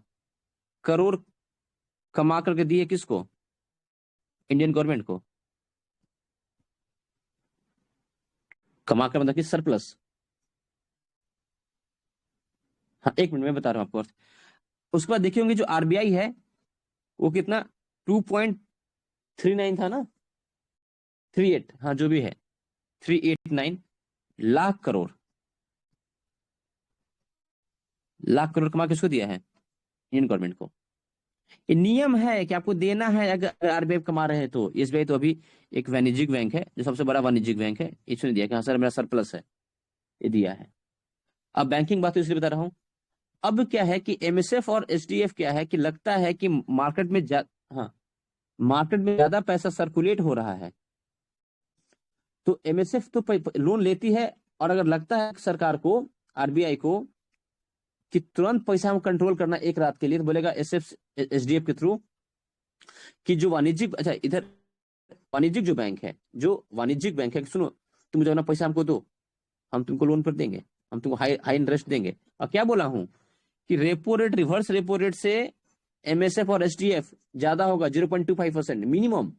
करोड़ कमा करके दिए किसको? इंडियन गवर्नमेंट को। कमा कर मतलब कि सरप्लस। हाँ एक मिनट में बता रहा हूं आपको। उसके बाद देखिए होंगे जो RBI है वो कितना 2.39 था ना, 38, हाँ जो भी है 389 लाख करोड़ कमा किसको दिया है? इंडियन गवर्नमेंट को। ये नियम है कि आपको देना है अगर RBI कमा रहे हैं तो। SBI तो अभी एक वाणिज्यिक बैंक है, जो सबसे बड़ा वाणिज्यिक बैंक है, इसने दिया कि हाँ सर मेरा सरप्लस है, ये दिया है। अब बैंकिंग बात तो इसलिए बता रहा हूं। अब क्या है कि MSF और SDF क्या है कि लगता है कि मार्केट में हाँ मार्केट में ज्यादा पैसा सर्कुलेट हो रहा है, तो MSF तो लोन लेती है, और अगर लगता है सरकार को, RBI को, कि तुरंत पैसा हम कंट्रोल करना एक रात के लिए, तो बोलेगा SDF के थ्रू कि जो वाणिज्यिक, अच्छा इधर वाणिज्यिक जो बैंक है, जो वाणिज्यिक बैंक है, सुनो तुम मुझे अपना पैसा हमको दो, हम तुमको लोन पर देंगे, हम तुमको हाई इंटरेस्ट देंगे। और क्या बोला हूं कि repo rate reverse repo rate से MSF और SDF ज्यादा होगा 0.25% मिनिमम।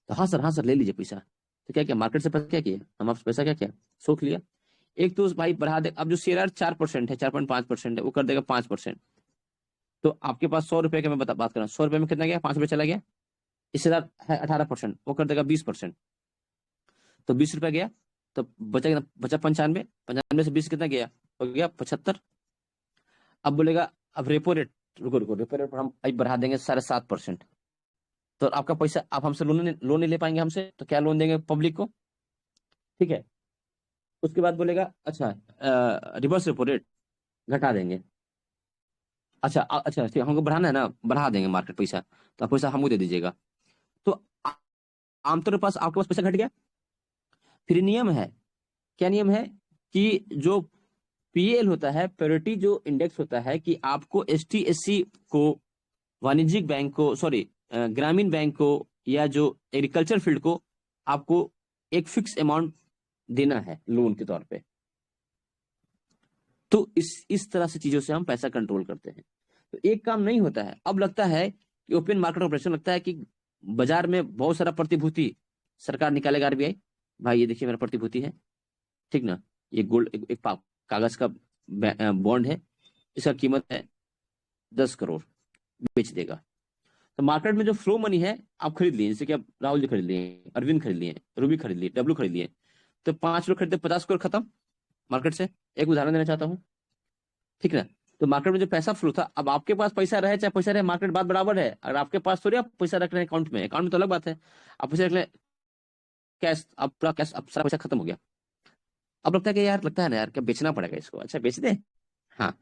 तो हाँ सर ले लीजिए पैसा। तो क्या किया मार्केट से पैसा, क्या किया हम आपसे पैसा क्या किया सोख लिया। एक तो भाई बढ़ा दे, अब जो शेयर 4% है 4.5% है वो कर देगा 5%। तो आपके पास 100 रुपए का मैं बात कर रहा हूँ, 100 रुपए में कितना गया? 5 रुपए चला गया। इससे है 18%, वो कर देगा 20%। तो 20 रुपए गया, तो बचा 95 से 20 कितना गया? हो गया 75। अब बोलेगा अब रेपो रेट, रुको रेपो रेट पर हम बढ़ा देंगे 7.5%। तो आपका पैसा, आप हमसे लोन नहीं ले पाएंगे हमसे, तो क्या लोन देंगे पब्लिक को? ठीक है, उसके बाद बोलेगा अच्छा रिवर्स रेपो रेट घटा देंगे। अच्छा ठीक, हमको बढ़ाना है ना, बढ़ा देंगे मार्केट पैसा, तो आप पैसा हमको दे दीजिएगा। तो आमतौर पास आपके पास पैसा घट गया, फिर नियम है, क्या नियम है कि जो पीएल होता है, प्रायोरिटी जो इंडेक्स होता है, कि आपको एसटी एससी को, वाणिज्यिक बैंक को, सॉरी ग्रामीण बैंक को, या जो एग्रीकल्चर फील्ड को, आपको एक फिक्स अमाउंट देना है लोन के तौर पे। तो इस तरह से चीजों से हम पैसा कंट्रोल करते हैं। तो एक काम नहीं होता है, अब लगता है कि ओपन मार्केट ऑपरेशन, लगता है कि बाजार में बहुत सारा प्रतिभूति सरकार निकालेगा, आरबीआई, भाई ये देखिए मेरा प्रतिभूति है, ठीक ना, ये गोल्ड एक कागज का बॉन्ड है, इसका कीमत है 10 करोड़, बेच देगा। तो मार्केट में जो फ्लो मनी है, आप खरीद लिए, जैसे कि आप राहुल जी खरीद लिए, अरविंद खरीद लिए, रूबी खरीद लिए, डब्लू खरीद लिए, तो 5 लोग खरीदते 50 करोड़ खत्म मार्केट से। एक उदाहरण देना चाहता हूँ, ठीक ना। तो मार्केट में जो पैसा फ्लो था, अब आपके पास पैसा रहे चाहे पैसा रहे, मार्केट बात बराबर है। अगर आपके पास थोड़ी आप पैसा रख रहे हैं अकाउंट में, अकाउंट में तो अलग बात है, आप पैसा रख रहे हैं कैश, अब पूरा कैश, अब सारा पैसा खत्म हो गया। अब लगता है कि यार, लगता है ना यार, क्या बेचना पड़ेगा इसको, अच्छा बेच दे, हाँ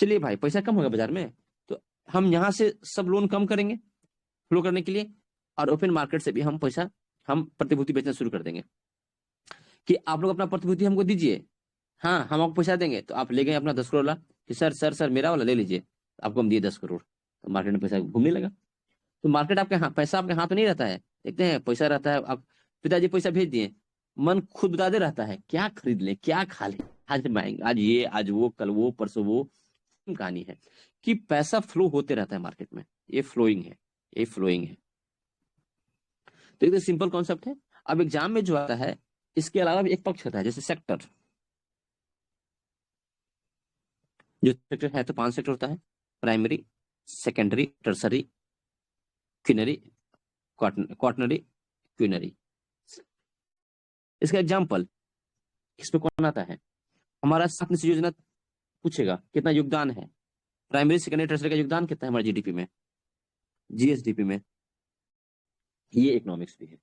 चलिए भाई, पैसा कम होगा बाजार में, तो हम यहाँ से सब लोन कम करेंगे फ्लो करने के लिए, और ओपन मार्केट से भी हम पैसा, हम प्रतिभूति बेचना शुरू कर देंगे, कि आप लोग अपना प्रतिभूति हमको दीजिए, हाँ हम आपको पैसा देंगे। तो आप ले गए अपना 10 करोड़ वाला, कि सर सर सर मेरा वाला ले लीजिए, आपको हम दिए 10 करोड़, तो मार्केट में पैसा घूमने लगा। तो मार्केट आपके हाथ, पैसा आपके हाथ में नहीं रहता है, देखते हैं पैसा रहता है, आप पिताजी पैसा भेज दिए, मन खुद बताते रहता है क्या खरीद ले, क्या खा ले, आज मांगेंगे, आज ये, आज वो, कल वो, परसों वो। कहानी है कि पैसा फ्लो होते रहता है मार्केट में, ये फ्लोइंग है, ये फ्लोइंग है। तो एक सिंपल कॉन्सेप्ट है। अब एग्जाम में जो आता है, इसके अलावा भी एक पक्ष होता है, जैसे सेक्टर, जो सेक्टर है तो 5 सेक्टर होता है, primary, secondary, tertiary, quinary, quaternary, quinary. इसका एग्जाम्पल, इस पे कौन आता है, हमारा 7 निश्चित योजना पूछेगा कितना योगदान है, प्राइमरी सेकेंडरी टर्सरी का योगदान कितना है हमारे जीडीपी में, जीएसडीपी में, ये इकोनॉमिक्स भी है।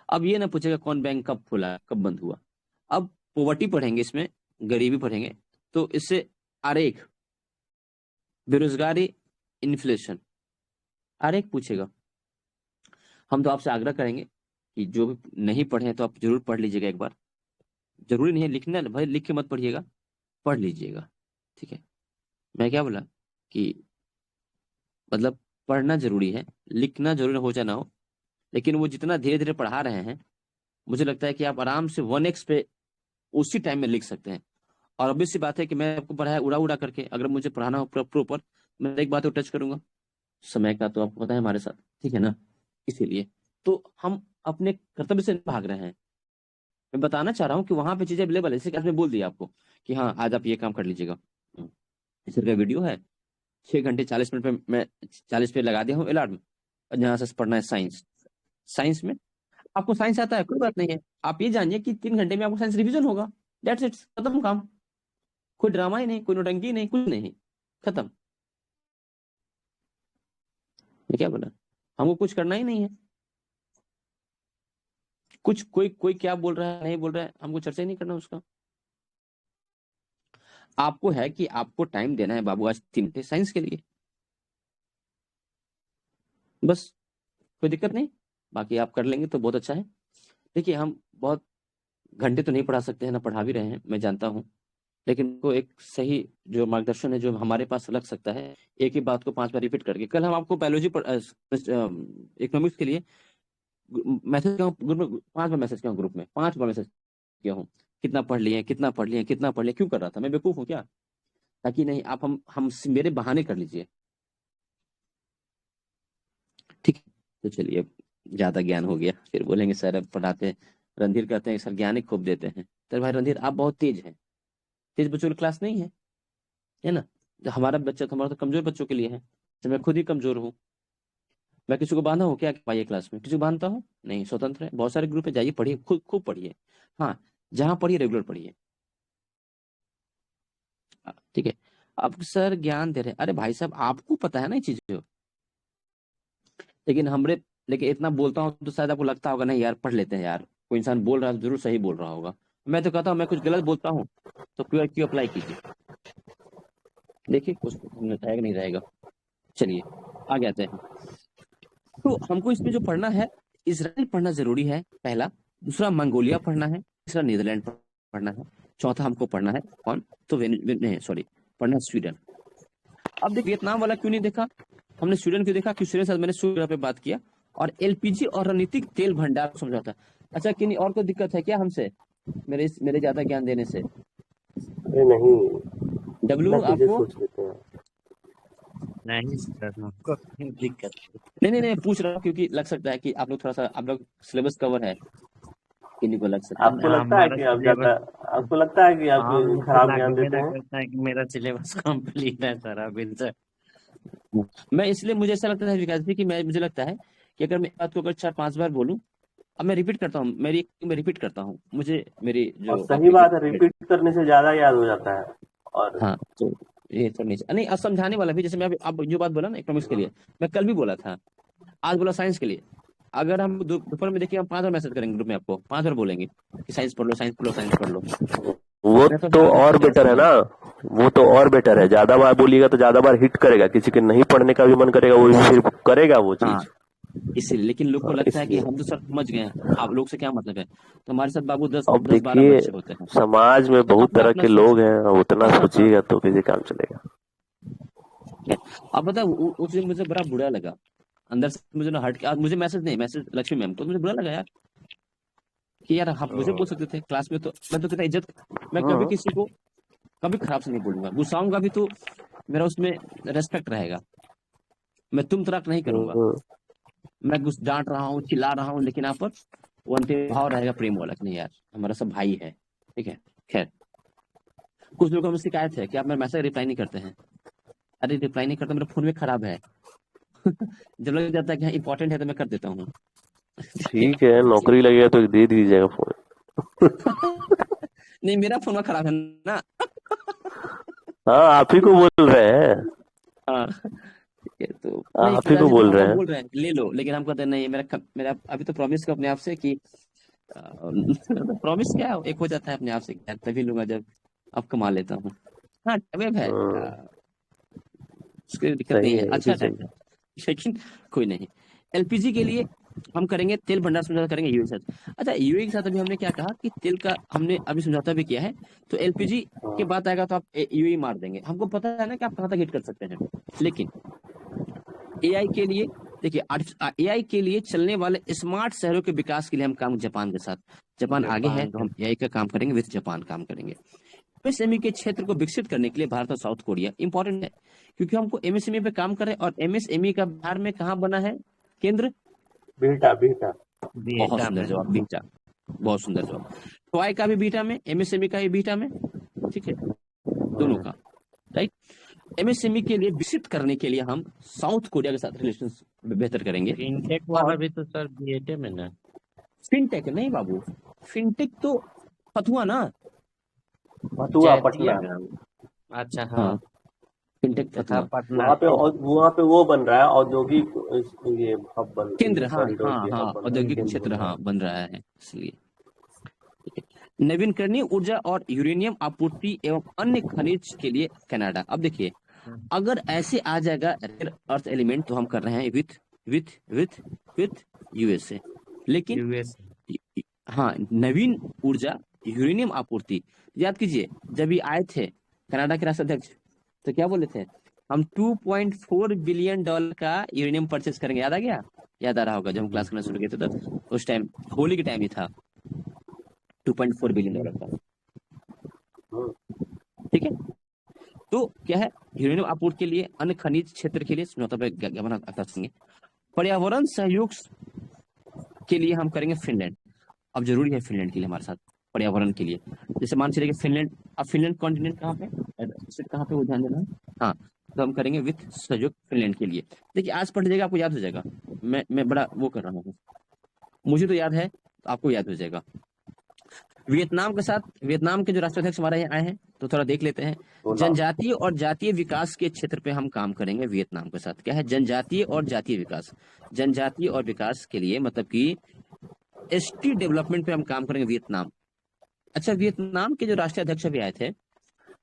अब ये ना पूछेगा कौन बैंक कब खुला, कब बंद हुआ। अब पॉवर्टी पढ़ेंगे, इसमें गरीबी पढ़ेंगे, तो इससे आरेख, बेरोजगारी, इन्फ्लेशन, आरेख पूछेगा। हम तो आपसे आग्रह करेंगे कि जो भी नहीं पढ़े हैं तो आप जरूर पढ़ लीजिएगा एक बार, जरूरी नहीं है लिखना, भाई लिख के मत पढ़िएगा, पढ़ लीजिएगा, ठीक है। मैं क्या बोला कि मतलब पढ़ना जरूरी है, लिखना जरूरी हो चाहे ना हो, लेकिन वो जितना धीरे धीरे पढ़ा रहे हैं, मुझे लगता है कि आप आराम से 1x पे उसी टाइम में लिख सकते हैं। और obvious सी बात है कि मैं आपको पढ़ाया उड़ा उड़ा करके, अगर मुझे पढ़ाना हो प्रॉपर, मैं एक बात को टच करूंगा, समय का तो आपको पता है हमारे साथ, ठीक है ना। इसीलिए तो हम अपने कर्तव्य से भाग रहे हैं। मैं बताना चाह रहा हूँ कि वहां पे चीजें अवेलेबल है, जैसे कि आपने बोल दिया आपको कि हाँ आज आप ये काम कर लीजिएगा, इस का वीडियो है, 6 घंटे 40 मिनट पे मैं 40 पे लगा दिया हूँ अलार्म, और यहाँ से पढ़ना है साइंस। साइंस में आपको साइंस आता है, कोई बात नहीं है, आप ये जानिए कि 3 घंटे में आपको साइंस रिवीजन होगा, दैट्स इट, खत्म काम। कोई ड्रामा ही नहीं, कोई नोटंकी नहीं, कुछ नहीं, खत्म। ये क्या बोला, हमको कुछ करना ही नहीं है, कुछ कोई कोई क्या बोल रहा है नहीं बोल रहा है, हमको चर्चा ही नहीं करना उसका। आपको है कि आपको टाइम देना है बाबू, आज 3 घंटे साइंस के लिए, बस, कोई दिक्कत नहीं, बाकी आप कर लेंगे तो बहुत अच्छा है। देखिए हम बहुत घंटे तो नहीं पढ़ा सकते हैं, ना पढ़ा भी रहे हैं, मैं जानता हूँ, लेकिन को एक सही जो मार्गदर्शन है जो हमारे पास लग सकता है, एक ही बात को 5 बार रिपीट करके। कल हम आपको बायोलॉजी इकोनॉमिक्स के लिए मैसेज किया ग्रुप में, 5 बार मैसेज किया ग्रुप में, 5 बार मैसेज किया हूँ, कितना पढ़ लिए, कितना पढ़ लिए, कितना पढ़ लिए, क्यों कर रहा था मैं, बेवकूफ हूँ क्या, ताकि नहीं आप हम मेरे बहाने कर लीजिए, ठीक है। तो चलिए, अब ज्यादा ज्ञान हो गया, फिर बोलेंगे सर अब पढ़ाते, रणधीर कहते हैं सर ज्ञान ही खूब देते हैं। तो भाई रणधीर आप बहुत तेज हैं, तेज बच्चों की क्लास नहीं है ना। जो हमारा बच्चा तो, हमारा तो कमजोर बच्चों के लिए है, तो मैं खुद ही कमजोर हूँ। मैं किसी को बांधा हूँ क्या पाइए क्लास में, किसी को बांधता हूँ नहीं, स्वतंत्र है, बहुत सारे ग्रुप है, जाइए पढ़िए, खुद खूब पढ़िए, हाँ जहाँ पढ़िए रेगुलर पढ़िए, ठीक है। अब सर ज्ञान दे रहे हैं, अरे भाई साहब आपको पता है ना ये चीजें, लेकिन हमरे, लेकिन इतना बोलता हूँ तो शायद आपको लगता होगा नहीं यार पढ़ लेते हैं यार, कोई इंसान बोल रहा है तो जरूर सही बोल रहा होगा। मैं तो कहता हूँ मैं कुछ गलत बोलता हूँ तो क्यों क्यों अप्लाई कीजिए, देखिए कुछ रहेगा नहीं रहेगा। चलिए आगे आते हैं। तो हमको इसमें जो पढ़ना है, इसराइल पढ़ना जरूरी है पहला, दूसरा मंगोलिया पढ़ना है, तीसरा नीदरलैंड पढ़ना है, चौथा हमको पढ़ना है कौन, तो पढ़ना है स्वीडन। अब देख वियतनाम वाला क्यों नहीं देखा, हमने स्वीडन क्यों देखा, क्योंकि स्वीडन से मैंने स्वीडन पे बात किया और एलपीजी और रणनीतिक तेल भंडार समझौता। अच्छा किन्हीं और को दिक्कत है क्या हमसे, मेरे ज्यादा ज्ञान देने से? नहीं डब्लू आपको सोच लेते हैं। नहीं सर, हमको कोई दिक्कत नहीं पूछ रहा हूँ क्योंकि लग सकता है कि आप लोग थोड़ा सा, आप लोग सिलेबस कवर है, किन्हीं को लग सकता है। आपको लगता है कि आप ज्यादा, आपको लगता है कि आप खराब ज्ञान देते हैं? करता है कि मेरा सिलेबस कंप्लीट है सर अभी से। मैं इसलिए, मुझे ऐसा लगता है विकास जी कि मुझे लगता है कि अगर मैं बात को अगर 4-5 बार बोलूं, अब मैं रिपीट करता हूँ, मैं रिपीट करता हूँ, मुझे मेरी जो और सही बात है, रिपीट करने से ज्यादा याद हो जाता है। और हाँ तो ये सब नहीं अब समझाने वाला भी, जैसे मैं अब जो बात बोला ना इकोनॉमिक्स के लिए, मैं कल भी बोला था, आज बोला साइंस के लिए। अगर हम दोपहर में देखिए, हम 5 बार मैसेज करेंगे ग्रुप में, आपको 5 बार बोलेंगे कि साइंस पढ़ लो, साइंस पढ़ लो, साइंस पढ़ लो। वो तो और बेटर है ना, वो तो और बेटर है। ज्यादा बार बोलिएगा तो ज्यादा बार हिट करेगा, किसी के नहीं पढ़ने का भी मन करेगा वो फिर करेगा वो चीज। इसलिए लेकिन लोग को लगता है कि हम तो सर समझ गए हैं, आप लोग से क्या मतलब है, तो हमारे साथ बाबू 10-12 बच्चे होते हैं। समाज में बहुत तरह के लोग हैं, उतना सोचिएगा तो किसी काम चलेगा। अब पता उस दिन मुझे बड़ा बुरा लगा अंदर से, मुझे ना हट के, मुझे मैसेज लक्ष्मी मैम को, मुझे बुरा लगा यार कि यार आप मुझे बोल सकते थे क्लास में, तो मैं तो कितना इज्जत, मैं कभी किसी को कभी खराब से नहीं बोलूंगा, गुस्साऊंगा भी तो मेरा उसमें रेस्पेक्ट रहेगा, मैं तुम तराक नहीं करूंगा, मैं डांट रहा हूँ, चिल्ला रहा हूँ, लेकिन यहाँ पर वो अंतिम भाव रहेगा प्रेम वाला, नहीं यार हमारा सब भाई है, ठीक है। खैर कुछ लोगों में शिकायत है कि आप मेरे मैसेज रिप्लाई नहीं करते हैं। अरे रिप्लाई नहीं करता, मेरा फोन में खराब है जब लग जाता है कि हाँ इंपॉर्टेंट है तो मैं कर देता हूँ। ठीक है, नौकरी लगेगा तो दे दीजिएगा फोन। नहीं मेरा फोन में खराब है ना। हाँ आप ही को बोल रहे हैं। हाँ तो आप ही को बोल रहे हैं, ले लो, लेकिन हम कहते हैं नहीं, मेरा अभी तो प्रॉमिस कर अपने आप से कि प्रॉमिस क्या एक हो जाता है अपने आप से, तभी लूंगा जब अब कमा लेता हूँ। हाँ वेब है, उसकी दिक्कत नहीं है, अच्छा है, लेकिन कोई नहीं। एलपीजी के लिए हम करेंगे तेल भंडार समझौता करेंगे यूएई के साथ। अच्छा यूएई के साथ अभी हमने क्या कहा कि तेल का हमने अभी समझौता भी किया है, तो एलपीजी के बात आएगा तो आप यूएई मार देंगे, हमको पता है ना कि आप कहाँ तक हिट कर सकते हैं। लेकिन एआई के लिए देखिए, एआई के लिए चलने वाले स्मार्ट शहरों के विकास के लिए हम काम जापान के साथ, जापान आगे है तो हम एआई का काम करेंगे, विद जापान काम करेंगे। एमएसएमई के क्षेत्र को विकसित करने के लिए भारत और साउथ कोरिया इंपॉर्टेंट है, क्योंकि हमको एमएसएमई पे काम करें, और एमएसएमई का बिहार में कहाँ बना है केंद्र? बीटा। बहुत सुंदर जवाब, बीटा, बहुत सुंदर जवाब। टॉय का भी बीटा में, एमएसएमई का भी बीटा में, ठीक है, दोनों का, राइट। एमएसएमई के लिए विकसित करने के लिए हम साउथ कोरिया के साथ रिलेशन बेहतर करेंगे। फिनटेक वाला भी तो सर बीएटे में ना, फिनटेक नहीं बाबू, फिनटेक तो फतुआ ना, फतुआ पटना। अच्छा हाँ, फिनटेक फतुआ पटना वहाँ पे वो बन रहा है औद्योगिक ये हब बन केंद्र, हाँ औद्योगिक क्षेत्र हाँ बन रहा है, इसलिए नवीनकरणीय ऊर्जा और यूरेनियम आपूर्ति एवं अन्य खनिज के लिए कनाडा। अब देखिए अगर ऐसे आ जाएगा रेयर अर्थ एलिमेंट तो हम कर रहे हैं with with with with USA, लेकिन हाँ नवीन ऊर्जा यूरेनियम आपूर्ति, याद कीजिए जब ये आए थे कनाडा के राष्ट्राध्यक्ष तो क्या बोले थे, हम $2.4 बिलियन का यूरेनियम परचेस करेंगे, याद आ गया? याद आ रहा होगा, जब हम क्लास करना शुरू किए थे तो उस टाइम होली के टाइम ही था, $2.4 बिलियन का, ठीक है। तो क्या है, यूरेनियम आपूर्ति के लिए अन्य खनिज क्षेत्र के लिए समझौता पर ज्ञापन करेंगे। पर्यावरण सहयोग के लिए हम करेंगे फिनलैंड। अब जरूरी है फिनलैंड के लिए हमारे साथ पर्यावरण के लिए, जैसे मान चलिए कि फिनलैंड, अब फिनलैंड कॉन्टिनेंट कहाँ पे, कहाँ पे वो ध्यान देना है, हाँ तो हम करेंगे विथ सहयोग फिनलैंड के लिए। देखिए आज पढ़ लीजिएगा, आपको याद हो जाएगा, मैं बड़ा वो कर रहा हूँ, मुझे तो याद है तो आपको याद हो जाएगा। वियतनाम के साथ, वियतनाम के जो राष्ट्राध्यक्ष हमारे यहाँ आए हैं तो थोड़ा देख लेते हैं। जनजातीय और जातीय विकास के क्षेत्र पे हम काम करेंगे वियतनाम के साथ। क्या है, जनजातीय और जातीय विकास, जनजातीय और विकास के लिए मतलब कि एसटी डेवलपमेंट पे हम काम करेंगे वियतनाम। अच्छा वियतनाम के जो राष्ट्रीय अध्यक्ष भी आए थे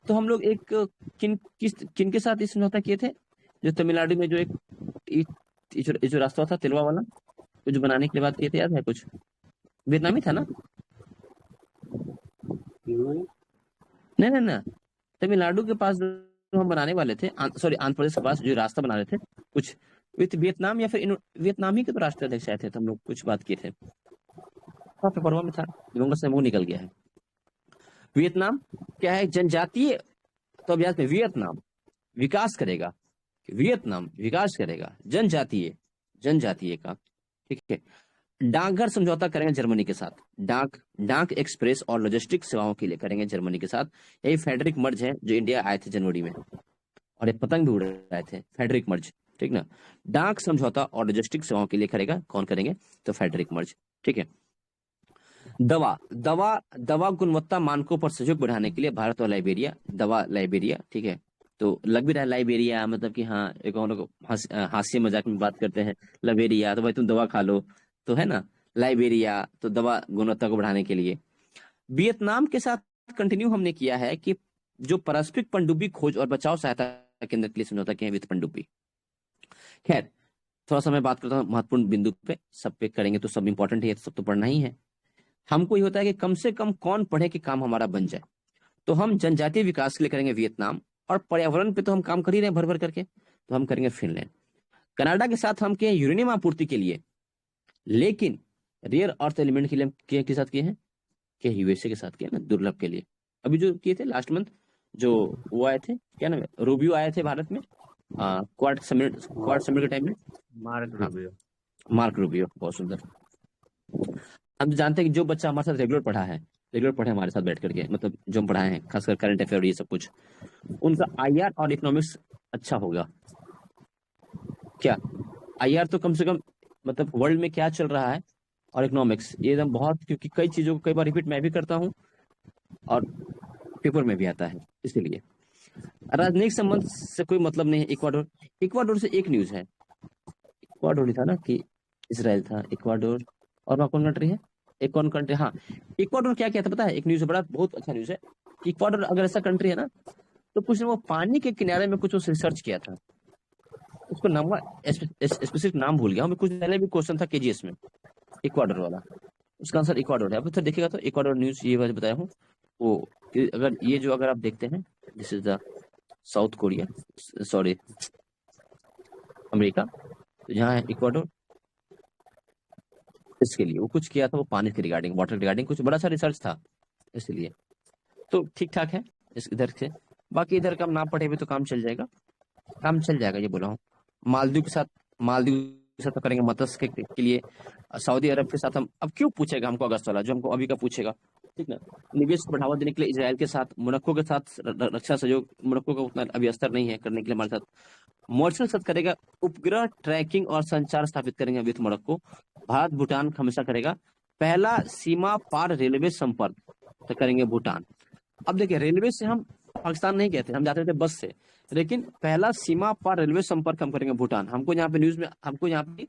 तो हम लोग एक किन के साथ इस समझौता किए थे, जो तमिलनाडु में जो एक जो रास्ता था तिलवा वाला, कुछ बनाने के लिए बात किए थे, याद है कुछ? वियतनामी था ना? नहीं नहीं ना, तमिलनाडु के पास जो हम बनाने वाले थे, सॉरी आंध्र प्रदेश के पास जो रास्ता बना रहे थे कुछ विथ वियतनाम, या फिर वियतनामी के तो राष्ट्राध्यक्ष आए थे, तो हम लोग कुछ बात किए थे, पेपरवा में था, दिमाग से मुंह निकल गया है। वियतनाम क्या है? जनजातीय, तो अब याद में वियतनाम विकास करेगा, वियतनाम विकास करेगा जनजातीय का, ठीक है। डाकघर समझौता करेंगे जर्मनी के साथ, डाक एक्सप्रेस और लॉजिस्टिक सेवाओं के लिए करेंगे जर्मनी के साथ। यही फेडरिक मर्ज है जो इंडिया आए थे जनवरी में, और ये पतंग भी उड़ रहे थे, फेडरिक मर्ज, ठीक ना। डाक समझौता और लॉजिस्टिक सेवाओं के लिए करेगा, कौन करेंगे? तो फेडरिक मर्ज, ठीक है। दवा गुणवत्ता मानकों पर सहयोग बढ़ाने के लिए भारत और लाइबेरिया, ठीक है। तो लग भी रहा है लाइबेरिया, मतलब कि हाँ, एक और लोग हास्य मजाक में बात करते हैं, लाइबेरिया तो भाई तुम दवा खा लो, तो है ना, लाइबेरिया तो दवा गुणवत्ता को बढ़ाने के लिए। वियतनाम के साथ कंटिन्यू हमने किया है कि जो पारस्परिक पनडुब्बी खोज और बचाव सहायता केंद्र के लिए समझौता किया है वित्त पनडुब्बी। खैर, थोड़ा सा मैं बात करता हूँ महत्वपूर्ण बिंदु पे, सब पे करेंगे तो सब इंपॉर्टेंट है, सब तो पढ़ना ही है। हमको ये होता है कि कम से कम कौन पढ़े कि काम हमारा बन जाए, तो हम जनजातीय विकास के लिए करेंगे वियतनाम, और पर्यावरण पे तो हम काम कर ही रहे हैं भर भर करके, तो हम करेंगे फिनलैंड। कनाडा के साथ हम किए यूरेनियम आपूर्ति के लिए, लेकिन रेयर अर्थ एलिमेंट के लिए के साथ किए हैं, कि यूएसए के साथ किए ना, दुर्लभ के लिए। अभी जो किए थे लास्ट मंथ, जो वो आए थे, क्या नाम है, रूबियो आए थे भारत में, क्वाड समिट के टाइम में, मार्क रूबियो, बहुत सुंदर। हम जानते हैं कि जो बच्चा हमारे साथ रेगुलर पढ़े हमारे साथ बैठ करके, मतलब जो हम पढ़ाए हैं, खासकर करंट अफेयर ये सब कुछ, उनका आईआर और इकोनॉमिक्स अच्छा होगा। क्या आईआर तो कम से कम, मतलब वर्ल्ड में क्या चल रहा है, और इकोनॉमिक्स ये एकदम बहुत, क्योंकि कई चीजों को कई बार रिपीट मैं भी करता हूँ और पेपर में भी आता है, इसीलिए। राजनयिक संबंध से कोई मतलब नहीं है। इक्वाडोर से एक न्यूज है, इक्वाडोर ही था ना कि इसराइल था, इक्वाडोर, और वहाँ कौन कंट्री है, एक कौन कंट्री, हाँ, इक्वाडोर क्या था पता है? एक न्यूज है, बहुत अच्छा न्यूज है। इक्वाडोर अगर ऐसा कंट्री है ना, तो कुछ ने वो पानी के किनारे में कुछ रिसर्च किया था, उसको नाम स्पेसिफिक नाम भूल गया हूँ मैं, कुछ पहले भी क्वेश्चन था केजीएस में, इक्वाडोर वाला, उसका आंसर इक्वाडोर है। अब तो देखिएगा तो इक्वाडोर न्यूज ये बात बताया हूँ, वो अगर ये जो अगर आप देखते हैं, this is the south Korea, sorry America, तो यहाँ है इक्वाडोर, इसके लिए वो कुछ किया था, वो पानी के रिगार्डिंग, वाटर रिगार्डिंग कुछ बड़ा सा रिसर्च था, इसलिए तो ठीक ठाक है इस इधर से। बाकी इधर का हम ना पढ़े भी तो काम चल जाएगा, ये बोला हूँ। मालदीव के साथ तो करेंगे मत्स्य के लिए। सऊदी अरब के साथ हम, अब क्यों पूछेगा हमको अगस्त वाला, जो हमको अभी का पूछेगा, ठीक ना। निवेश को बढ़ावा देने के लिए इजराइल के साथ, मोरक्को के साथ रक्षा सहयोग, मोरक्को का उतना अभी स्तर नहीं है करने के लिए हमारे साथ। मॉरिशस साथ करेगा उपग्रह ट्रैकिंग और संचार स्थापित करेंगे विथ मोरक्को। भारत भूटान हमेशा करेगा पहला सीमा पार रेलवे संपर्क, तो करेंगे भूटान। अब देखिए, रेलवे से हम पाकिस्तान नहीं कहते, हम जाते थे बस से, लेकिन पहला सीमा पार रेलवे संपर्क हम करेंगे भूटान। हमको यहाँ पे न्यूज में, हमको यहाँ पे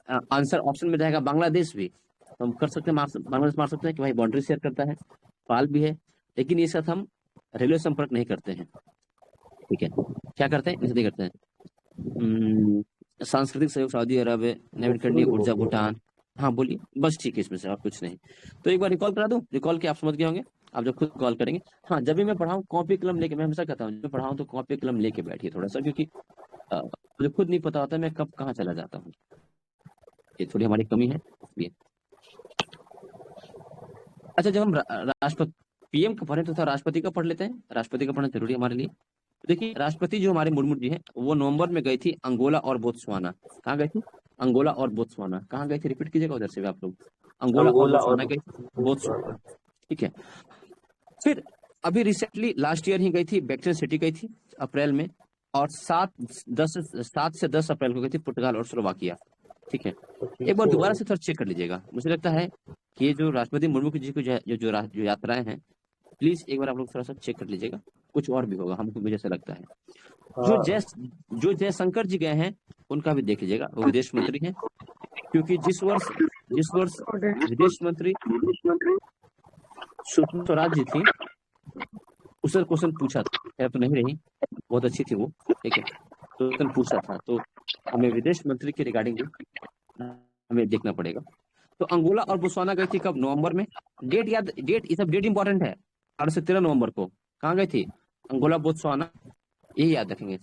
आंसर ऑप्शन में रहेगा बांग्लादेश भी, तो हम कर सकते हैं, बांग्लादेश मार सकते हैं कि भाई बाउंड्री शेयर करता है, पाल भी है, लेकिन ये साथ हम रेलवे संपर्क नहीं करते हैं, ठीक है। क्या करते हैं, नहीं करते हैं। सांस्कृतिक सहयोग सऊदी अरब, नवीकरणीय ऊर्जा भूटान, हाँ बोलिए, बस ठीक है, इसमें से और कुछ नहीं। तो एक बार रिकॉल करा दूं, रिकॉल के आप समझ गए होंगे, आप जब खुद कॉल करेंगे। हाँ, जब भी मैं पढ़ाऊँ कॉपी कलम लेके, मैं हमेशा कहता हूँ जब पढ़ाऊँ तो कॉपी कलम लेके बैठिए थोड़ा सा, क्योंकि मुझे खुद नहीं पता होता मैं कब कहाँ चला जाता हूँ, ये थोड़ी हमारी कमी है, इसलिए। अच्छा, जब हम राष्ट्रपति पीएम का पढ़े तो राष्ट्रपति का पढ़ लेते हैं, राष्ट्रपति का पढ़ना जरूरी है हमारे लिए। देखिए, राष्ट्रपति जो हमारे मुर्मू जी हैं, वो नवंबर में गई थी अंगोला और बोत्सवाना। कहाँ गई थी? अंगोला और बोत्सवाना। कहाँ गई थी, रिपीट कीजिएगा उधर से भी आप लोग, अंगोला और बोत्सवाना गई थी, बोत्सवाना, ठीक है। फिर अभी रिसेंटली लास्ट ईयर ही गई थी, वेटिकन सिटी गई थी अप्रैल में, और 7 से 10 अप्रैल को गई थी पुर्तगाल और स्लोवाकिया, ठीक है। एक बार दोबारा से थोड़ा चेक कर लीजिएगा, मुझे लगता है कि ये जो राष्ट्रपति मुर्मू जी की जो यात्राएं हैं, प्लीज एक बार आप लोग थोड़ा सा चेक कर लीजिएगा, कुछ और भी होगा, हमको मुझे ऐसा लगता है। जो जयशंकर जी गए हैं उनका भी देख लीजिएगा, वो विदेश मंत्री हैं, क्योंकि जिस वर्ष विदेश मंत्री सुषमा स्वराज जी थी, उस दूसरा क्वेश्चन पूछा था, खैर तो नहीं रही, बहुत अच्छी थी वो, ठीक है। तो क्वेश्चन पूछा था, तो हमें विदेश मंत्री के रिगार्डिंग हमें देखना पड़ेगा। तो अंगोला और बोत्सवाना गई थी कब? नवंबर में। डेट याद, डेट, ये सब डेट इंपॉर्टेंट है। 8 से 13 नवंबर को कहाँ गई थी? अंगोला बोत्सवाना, यही याद रखेंगे।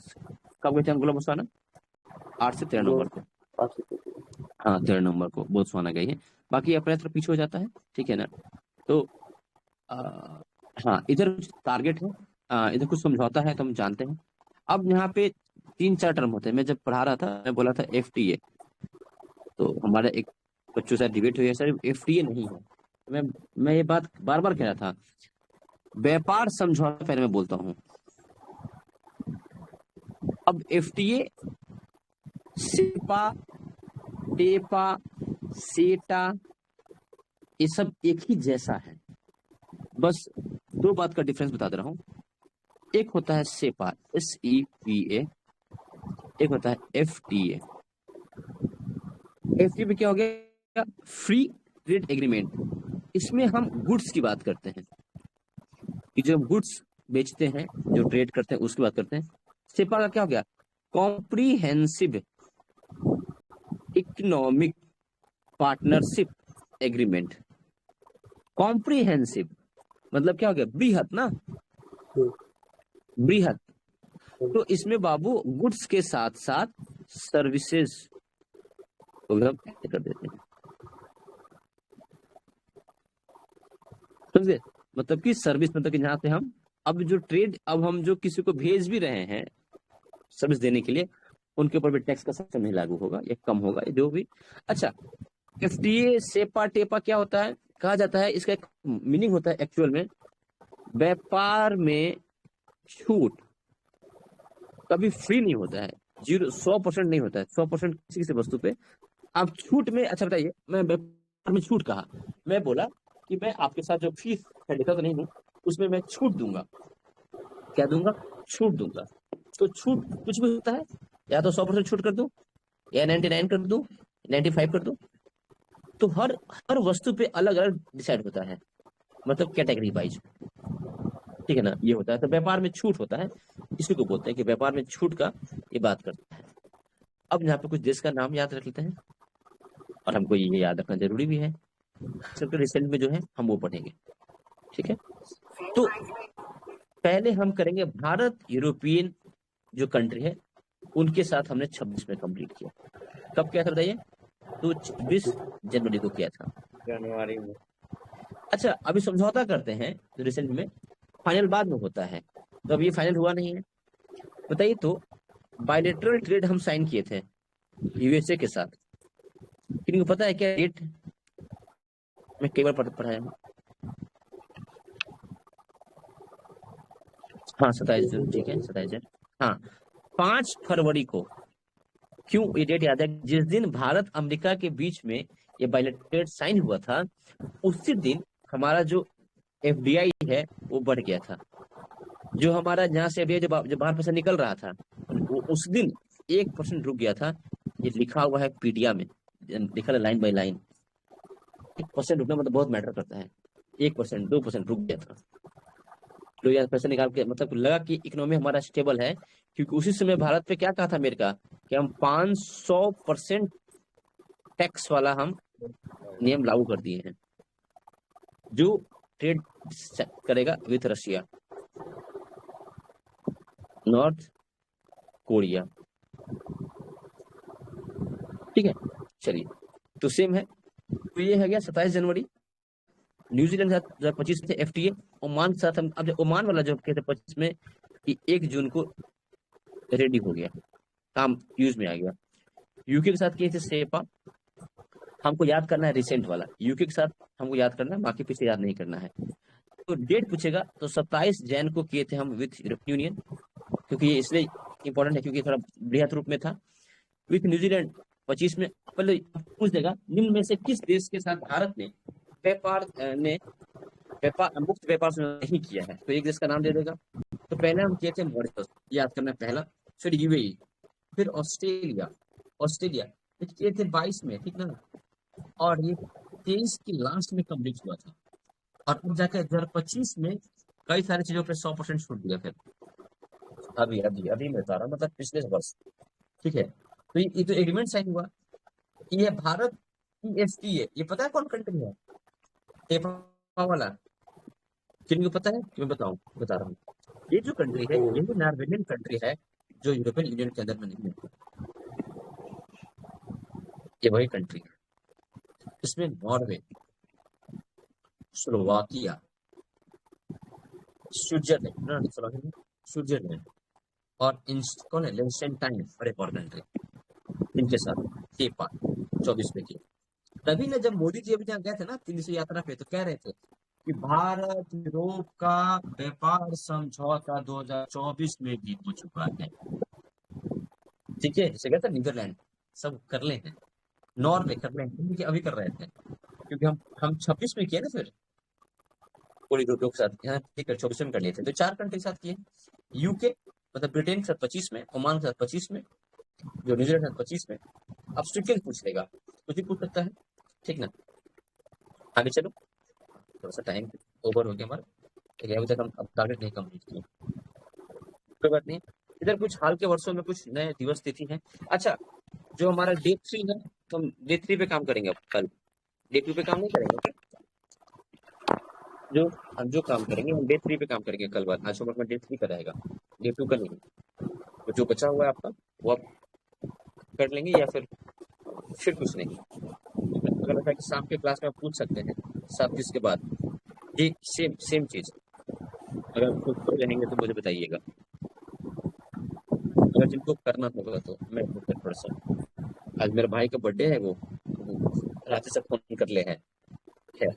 कब गए थे अंगोला बोत्सवाना? 8 से 13 नवंबर को। हाँ, 13 नवंबर को बोत्सवाना गई है। बाकी अपने तरफ पीछे हो जाता है, ठीक है ना। तो हाँ, इधर कुछ टारगेट है, इधर कुछ समझौता है, तो हम जानते हैं। अब यहाँ पे 3-4 टर्म होते हैं। मैं जब पढ़ा रहा था, मैं बोला था FTA, तो हमारा एक बच्चों से डिबेट हुई है, सर FTA नहीं है। मैं ये बात बार बार कह रहा था, व्यापार समझौता पहले मैं बोलता हूँ। अब FTA, सेपा, टेपा, सेटा, ये सब एक ही जैसा है, बस 2 बात का डिफरेंस बता दे रहा हूँ। एक होता है सेपा, SEPA, एक होता है FTA। FTA में क्या हो गया? Free trade agreement. इसमें हम गुड्स की बात करते हैं, कि जो गुड्स बेचते हैं, जो ट्रेड करते हैं, उसकी बात करते हैं। सेपा का क्या हो गया? Comprehensive economic partnership agreement. Comprehensive मतलब क्या हो गया? बृहत ना, बृहत। तो इसमें बाबू गुड्स के साथ साथ सर्विसेज को भी हम ऐड कर देते हैं, समझे? मतलब कि सर्विस, मतलब कि जहां से हम अब जो ट्रेड, अब हम जो किसी को भेज भी रहे हैं सर्विस देने के लिए, उनके ऊपर भी टैक्स का सिस्टम नहीं लागू होगा, या कम होगा, जो भी। अच्छा, FTA, सेपा, टेपा क्या होता है? कहा जाता है, इसका एक मीनिंग होता है एक्चुअल में, व्यापार में छूट कभी फ्री नहीं होता है, 100% नहीं होता है। 100% किसी किसी वस्तु पे आप छूट में। अच्छा बताइए, मैं व्यापार में छूट कहा, मैं बोला कि मैं आपके साथ जो फीस है लेता तो नहीं हूँ, उसमें मैं छूट दूंगा। क्या दूंगा? छूट दूंगा। तो छूट कुछ भी होता है, या तो 100% छूट कर दूं, या 99 कर दूं, 95 कर दूं। तो हर हर वस्तु पे अलग अलग डिसाइड होता है, मतलब कैटेगरी वाइज, ठीक है ना। ये होता है, तो व्यापार में छूट होता है, इसी को बोलते हैं कि व्यापार में छूट का ये बात करता है। अब यहाँ पे कुछ देश का नाम याद रख लेते हैं, और हमको ये याद रखना जरूरी भी है, सबके रिसेंट में जो है हम वो पढ़ेंगे, ठीक है। तो पहले हम करेंगे भारत यूरोपियन जो कंट्री है, उनके साथ हमने 26 में कंप्लीट किया। कब किया था बताइए? तो 26 जनवरी को किया था, जनवरी में। अच्छा, अभी समझौता करते हैं जो रिसेंट में, फाइनल बाद में होता है, तो अब ये फाइनल हुआ नहीं है। बताइए, तो बायलेटरल ट्रेड हम साइन किए थे USA के साथ, किसी को पता है क्या डेट? मैं कई बार पढ़ाया हूँ। हाँ, 27 जून, ठीक है, 27 जून। हाँ, 5 फरवरी को। क्यों ये डेट याद है? जिस दिन भारत अमेरिका के बीच में ये बायलेटरल ट्रेड साइन हुआ था, उसी दिन हमारा जो FDI है वो बढ़ गया था। जो हमारा जहाँ से अभी जो बाहर पैसा निकल रहा था, वो उस दिन 1% रुक गया था। ये लिखा हुआ है पीडिया में, लिखा है लाइन बाय लाइन। 1% रुकना मतलब बहुत मैटर करता है। 1%, 2% रुक गया था, तो यार पैसा निकाल के, मतलब लगा कि इकोनॉमी हमारा स्टेबल है, क्योंकि उसी समय भारत पे क्या कहा था अमेरिका, कि हम 500% टैक्स वाला हम नियम लागू कर दिए हैं, जो ट्रेड करेगा विथ रशिया, नॉर्थ कोरिया, ठीक है। चलिए, तो सेम है। तो ये है गया 27 जनवरी। न्यूजीलैंड के साथ 25 से FTA। ओमान के साथ हम, अब ओमान वाला जो कहते 25 में, कि 1 जून को रेडी हो गया, काम यूज में आ गया। UK के साथ किए थे सेपा, हमको याद करना है रिसेंट वाला। UK के साथ हमको याद करना है, बाकी पीछे याद नहीं करना है। तो डेट पूछेगा तो 27 जैन को किए थे हम विथ यूरोपियन यूनियन, क्योंकि ये इसलिए इंपॉर्टेंट है क्योंकि थोड़ा बृहत रूप में था। विथ न्यूजीलैंड 25 में। पहले पूछ देगा, निम्न में से किस देश के साथ भारत ने मुक्त व्यापार नहीं किया है? तो एक देश का नाम दे देगा। तो पहले हम किए थे मॉरिशस, याद करना पहला, फिर UAE, फिर ऑस्ट्रेलिया किए थे 22 में, ठीक ना। और ये 23 की लास्ट में कंप्लीट हुआ था, और अब जाकर 2025 में कई सारी चीजों पे 100% छूट दिया फिर। अभी मैं बता रहा हूँ, मतलब पिछले वर्ष, ठीक है। तो ये तो एग्रीमेंट साइन हुआ। ये है भारत EFTA, ये पता है कौन कंट्री है? टेपा वाला, किनको पता है कि मैं बता रहा हूँ। ये जो कंट्री है ये भी नॉर्वेजियन कंट्री है, जो यूरोपियन यूनियन के अंदर में नहीं है। ये वही कंट्री है। इसमें नॉर्वे, स्लोवाकिया, स्विट्जरलैंड और कौन है, लिंचेनटाइन, और एक और कंट्री, इनके साथ टेपा 24 में किया। तभी ना जब मोदी जी अभी यहाँ गए थे ना 3 दिवसीय यात्रा पे, तो कह रहे थे कि भारत यूरोप का व्यापार समझौता 2024 में भी हो चुका है। ठीक है, जैसे कहते हैं नीदरलैंड सब कर ले हैं, नॉर्वे कर ले हैं, अभी कर रहे थे, क्योंकि हम 26 में किए ना, फिर पूरी यूरोपियों के साथ यहाँ ठीक है 24 में कर लिए थे। तो 4 कंट्री के साथ किए, यूके मतलब ब्रिटेन के साथ 25 में, ओमान के साथ 25 में, जो न्यूजीलैंड के साथ 25 में। अब स्विट्जरलैंड पूछ लेगा, कुछ भी पूछ सकता है, ठीक ना। आगे चलो, थोड़ा सा टाइम ओवर हो गया हमारा, ठीक है। अभी तक हम अब टारगेट नहीं कंप्लीट किए, कोई बात नहीं। इधर कुछ हाल के वर्षों में कुछ नए दिवस तिथि हैं। अच्छा, जो हमारा डे 3 है, तो हम डे 3 पे काम करेंगे अब, कल डे 2 पे काम नहीं करेंगे, okay? जो काम करेंगे हम डे 3 पे काम करेंगे कल बात। आज होमवर्क में डे 3 का रहेगा, डे 2 का नहीं। तो जो बचा हुआ है आपका वो आप कर लेंगे, या फिर कुछ नहीं। अगर लगता है कि शाम के क्लास में आप पूछ सकते हैं 7:30 के बाद, ये सेम चीज। अगर खुद को रहेंगे तो मुझे बताइएगा, अगर जिनको करना होगा तो मैं 100%। आज मेरे भाई का बर्थडे है, वो रात से फोन कर ले है। खैर,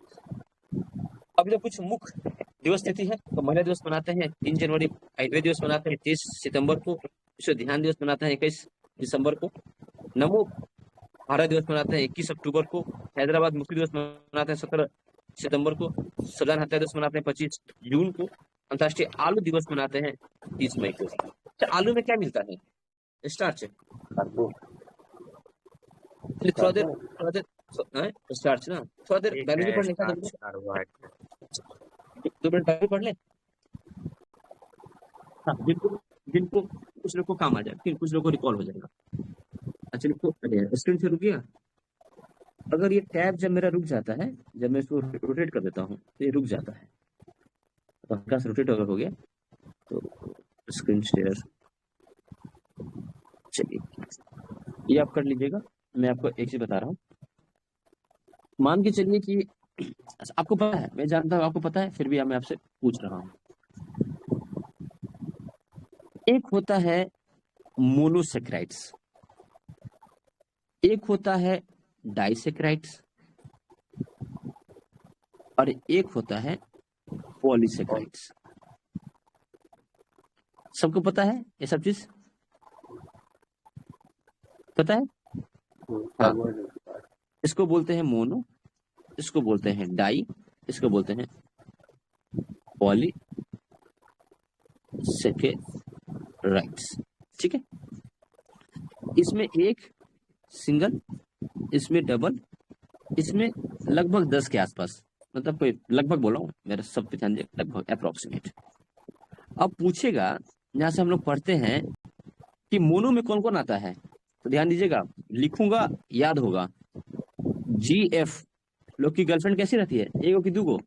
अब जो कुछ मुख्य दिवस तिथि है, तो महिला दिवस मनाते हैं 3 जनवरी, आयुर्वेद दिवस मनाते हैं 30 सितंबर को, विश्व ध्यान दिवस मनाते हैं 21 दिसंबर को, नमो भारत दिवस मनाते हैं 21 अक्टूबर को, हैदराबाद मुक्ति दिवस मनाते हैं 17 सितंबर को, संविधान हत्या दिवस मनाते हैं 25 जून को, अंतर्राष्ट्रीय आलू दिवस मनाते हैं 30 मई को। अच्छा, आलू में क्या मिलता है? स्टार्च। थोड़ा देर स्टार्च ना, थोड़ा देर बायोलॉजी पढ़ लेगा, 2 मिनट बायोलॉजी पढ़ ले। हाँ, जिनको कुछ लोग को काम आ जाए, फिर कुछ लोग को रिकॉल हो जाएगा। अच्छा, स्क्रीन से रुकिए। अगर ये टैब जब मेरा रुक जाता है, जब मैं इसको रोटेट कर देता हूँ तो ये रुक जाता है, तो हल्का सा रोटेट अगर हो गया तो स्क्रीन शेयर, चलिए ये आप कर लीजिएगा। मैं आपको एक चीज बता रहा हूँ, मान के चलिए कि आपको पता है, मैं जानता हूँ आपको पता है, फिर भी मैं आपसे पूछ रहा हूँ। एक होता है मोनोसेक्राइड्स, एक होता है डाइसेक्राइड्स, और एक होता है पॉलीसेक्राइड्स। सबको पता है ये सब चीज? पता है? हाँ, इसको बोलते हैं मोनो, इसको बोलते हैं डाई, इसको बोलते हैं पॉली सेकेराइड्स। ठीक है, इसमें एक सिंगल, इसमें डबल, इसमें लगभग 10 के आसपास, मतलब कोई लगभग बोला हूँ, मेरा सब पे ध्यान दे, लगभग अप्रोक्सीमेट। अब पूछेगा, यहाँ से हम लोग पढ़ते हैं कि मोनो में कौन कौन आता है, तो ध्यान दीजिएगा, लिखूंगा याद होगा। GF, लोग की गर्लफ्रेंड कैसी रहती है, एगो की दूगो?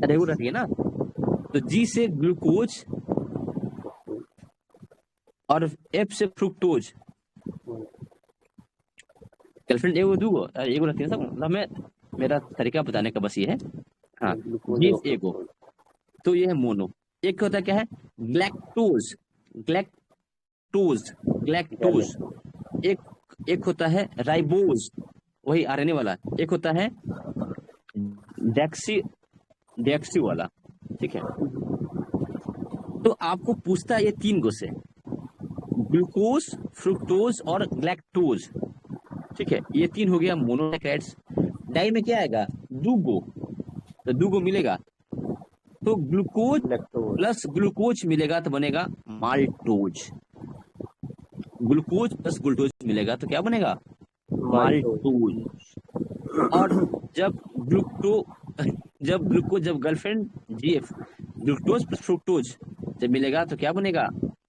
अरे वो रहती है ना। तो G से ग्लूकोज और F से फ्रुक्टोज। गर्लफ्रेंड एगो दूगो, एगो रहती है सब, मतलब मेरा तरीका बताने का बस ये है। हाँ, G एगो, तो ये है मोनो। एक होता है क्या है, ग्लैक्टोज, ग्लैक्टोज। एक होता है राइबोज, वही RNA वाला। एक होता है डेक्सी वाला। ठीक है, तो आपको पूछता है ये 3 गो से, ग्लूकोज, फ्रुक्टोज और ग्लैक्टोज। ठीक है, ये 3 हो गया मोनोसेक्राइड्स। डाई में क्या आएगा, दूगो, तो दूगो मिलेगा, तो ग्लूकोज प्लस ग्लूकोज मिलेगा तो बनेगा माल्टोज। ग्लूकोज प्लस ग्लूकोज मिलेगा तो क्या बनेगा, माल्टोज। और जब जब girlfriend GF glucose plus fructose जब मिलेगा तो क्या बनेगा?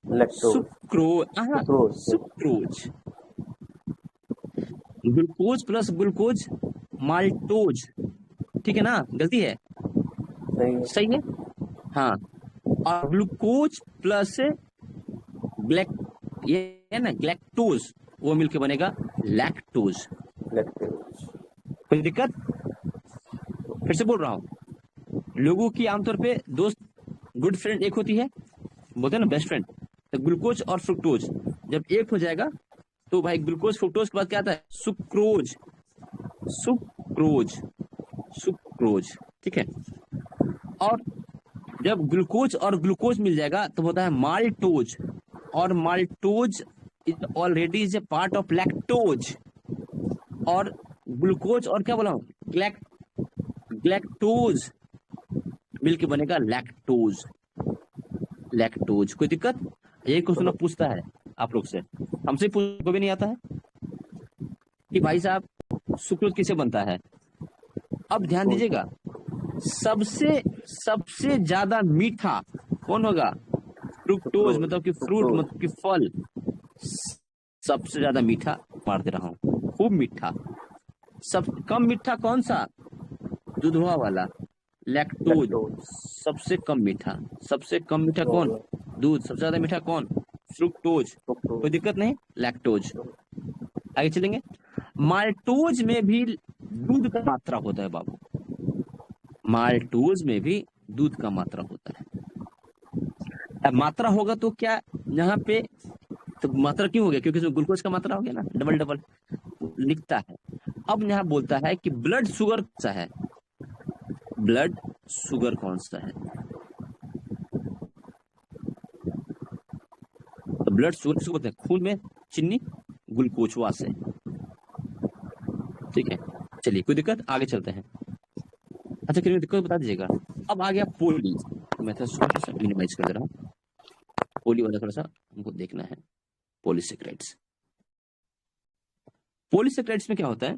Lactose sucrose. Sucrose sucrose. Glucose plus glucose maltose, ठीक है ना? गलती है? सही है। सही है। हाँ, और ग्लूकोज प्लस ग्लैक ये है ना ग्लैक्टोज, वो मिलके बनेगा लैक्टोज। लैक्टोज कोई दिक्कत? फिर से बोल रहा हूँ, लोगों की आमतौर पे दोस्त गुड फ्रेंड एक होती है, बोलते हैं ना बेस्ट फ्रेंड। तो ग्लूकोज और फ्रुक्टोज जब एक हो जाएगा तो भाई ग्लूकोज फ्रुक्टोज के बाद क्या आता है? सुक्रोज। सुक्रोज। सुक्रोज, ठीक है। और जब ग्लूकोज और ग्लूकोज मिल जाएगा तो होता है माल्टोज, और maltose is already is a part of lactose. और ग्लूकोज और क्या बोला हूं? ग्लैक्टोज मिलके बनेगा लैक्टोज। लैक्टोज। कोई दिक्कत? यही क्वेश्चन पूछता है आप लोग से, हमसे को भी नहीं आता है कि भाई साहब सुक्रोज किसे बनता है। अब ध्यान दीजिएगा, सबसे ज्यादा मीठा कौन होगा? फ्रुक्टोज, मतलब कि फ्रूट, मतलब कि फल। सबसे ज्यादा मीठा मार दे रहा हूं, खूब मीठा। सब कम मीठा कौन सा? दूधवा वाला, लैक्टोज। सबसे कम मीठा। सबसे कम मीठा कौन? दूध। सबसे ज्यादा मीठा कौन? फ्रुक्टोज। कोई दिक्कत नहीं, लैक्टोज। आगे चलेंगे। माल्टोज में भी दूध का मात्रा होता है बाबू, माल्टोज में भी दूध का मात्रा होता है। अब मात्रा होगा तो क्या यहाँ पे, तो मात्रा क्यों हो गया? क्योंकि इसमें ग्लूकोज का मात्रा हो गया ना, डबल डबल लिखता है। अब यहाँ बोलता है कि ब्लड शुगर कौन सा है? ब्लड शुगर कौन सा है? तो ब्लड शुगर किसको बोलते हैं? खून में चीनी ग्लूकोजवा से, ठीक है। चलिए, कोई दिक्कत? आगे चलते हैं। अच्छा, किसी दिक्कत बता दीजिएगा। अब आ गया पोली। मैं थोड़ा सा मिनिमाइज कर दे रहा हूँ, पोली वाला थोड़ा सा हमको देखना है। पॉलीसेक्राइड्स। पॉलीसेक्राइड्स में क्या होता है?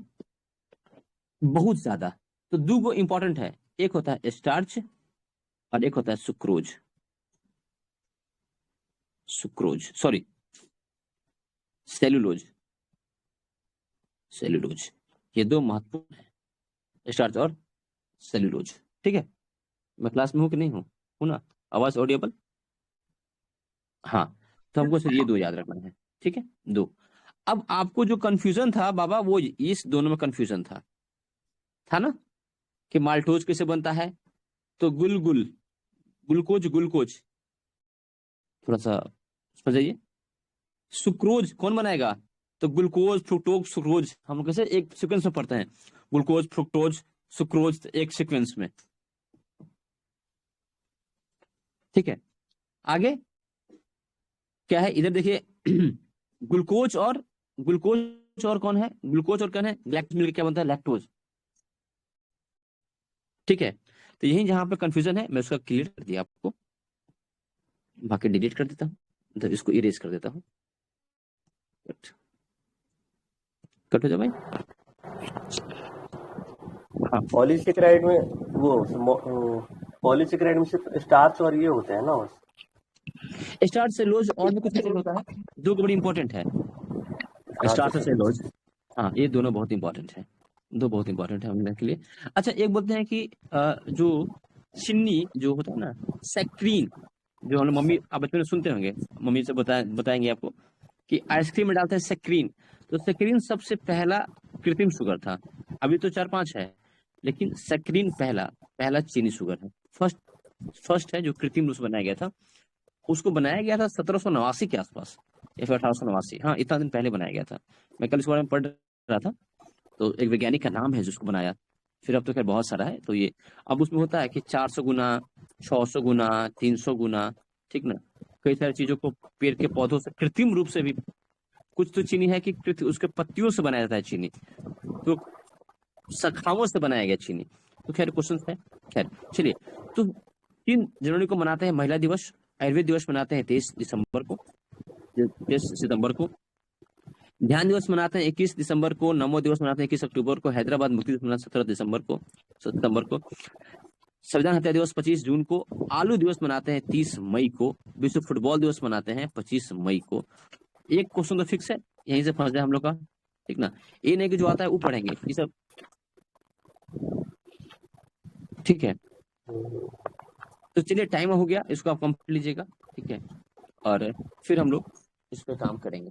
बहुत ज्यादा। तो दो गो इंपॉर्टेंट है, एक होता है स्टार्च और एक होता है sucrose. Sucrose, sorry, cellulose. Cellulose, ये दो महत्वपूर्ण है, स्टार्च और सेलुलोज, ठीक है। मैं क्लास में हूं कि नहीं हूं? हूं ना? आवाज ऑडिएबल? हाँ, तो हमको सिर्फ ये दो याद रखना है, ठीक है, दो। अब आपको जो कंफ्यूजन था बाबा, वो इस दोनों में कंफ्यूजन था ना, कि माल्टोज कैसे बनता है? तो ग्लूकोज ग्लूकोज, थोड़ा सा समझ जाइए। सुक्रोज कौन बनाएगा? तो ग्लूकोज फ्रुक्टोज सुक्रोज, हम कैसे एक सीक्वेंस में पढ़ते हैं, ग्लूकोज फ्रुक्टोज सुक्रोज, एक सीक्वेंस में, ठीक है। आगे क्या है इधर देखिए, ग्लूकोज और कौन है? ग्लूकोज और कौन है? लैक्टोज मिलकर क्या बनता है? लैक्टोज, ठीक है। तो यही जहां पे कंफ्यूजन है, मैं उसका क्लियर कर दिया आपको। बाकी डिलीट कर देता हूँ, मतलब इसको इरेज कर देता हूँ। कट हो जाए भाई। हाँ, पॉलीसेक्राइड में पॉलीसेक्राइड में सिर्फ स्टार्च और ये होते हैं ना बस? स्टार्च सेलुलोज और भी कुछ नहीं होता है, दो बड़ी इंपॉर्टेंट है, स्टार्च और सेलुलोज। हाँ, ये दोनों बहुत इंपॉर्टेंट है, दो बहुत इंपॉर्टेंट है हमने के लिए। अच्छा, एक बोलते हैं कि जो चीनी जो होता है ना, सैक्रीन, जो हम लोग मम्मी आप बचपन में सुनते होंगे, मम्मी से बताएंगे आपको कि आइसक्रीम में डालते हैं सैक्रीन। तो सैक्रीन सबसे पहला कृत्रिम शुगर था, अभी तो 4-5 है, लेकिन सैक्रीन पहला चीनी शुगर है, फर्स्ट है जो कृत्रिम रूप से बनाया गया था। उसको बनाया गया था 1789 के आसपास या फिर 1889, हाँ इतना दिन पहले बनाया गया था। मैं कल इसके बारे में पढ़ रहा था, तो एक वैज्ञानिक का नाम है जिसको बनाया, फिर अब तो खैर बहुत सारा है। तो ये अब उसमें होता है कि 400 गुना, 600 गुना, 300 गुना, ठीक ना, कई सारी चीजों को पेड़ के पौधों से कृत्रिम रूप से भी, कुछ तो चीनी है कि उसके पत्तियों से बनाया जाता है चीनी, तो शाखाओं से बनाया गया चीनी। तो खैर क्वेश्चन है, खैर चलिए। तो 3 जनवरी को मनाते हैं महिला दिवस, आयुर्वेद दिवस मनाते हैं 23 सितंबर को, ध्यान दिवस मनाते हैं 21 दिसंबर को, नमो दिवस मनाते हैं 21 अक्टूबर को, हैदराबाद मुक्ति दिवस मनाते हैं 17 सितंबर को। संविधान हत्या दिवस 25 जून को, आलू दिवस मनाते हैं 30 मई को, विश्व फुटबॉल दिवस मनाते हैं 25 मई को। एक क्वेश्चन तो फिक्स है, यहीं से फंस जाए हम लोग का, ठीक ना। ये नहीं कि जो आता है वो पढ़ेंगे, ये सब ठीक है। तो चलिए टाइम हो गया, इसको आप कंप्लीट लीजिएगा, ठीक है, और फिर हम लोग इस पे काम करेंगे,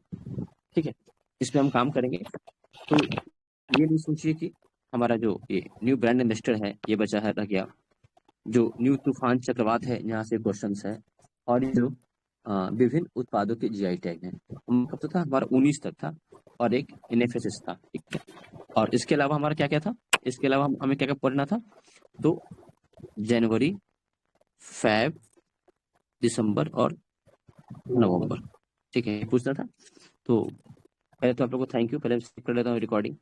ठीक है, इस पे हम काम करेंगे। तो ये नहीं सोचिए कि हमारा जो ये न्यू ब्रांड इन्वेस्टर है ये बचा है रह गया, जो न्यू तूफान चक्रवात है यहाँ से क्वेश्चन है, और ये जो विभिन्न उत्पादों के जीआई टैग हैं, कब तक था हमारा 19 तक था, और एक एनएफएसएस था, ठीक है। और इसके अलावा हमारा क्या क्या था, इसके अलावा हमें क्या क्या पढ़ना था, तो जनवरी, फेब, दिसंबर और नवंबर, ठीक है, पूछना था। तो पहले तो आप लोग को थैंक यू, पहले कर लेता हूँ रिकॉर्डिंग।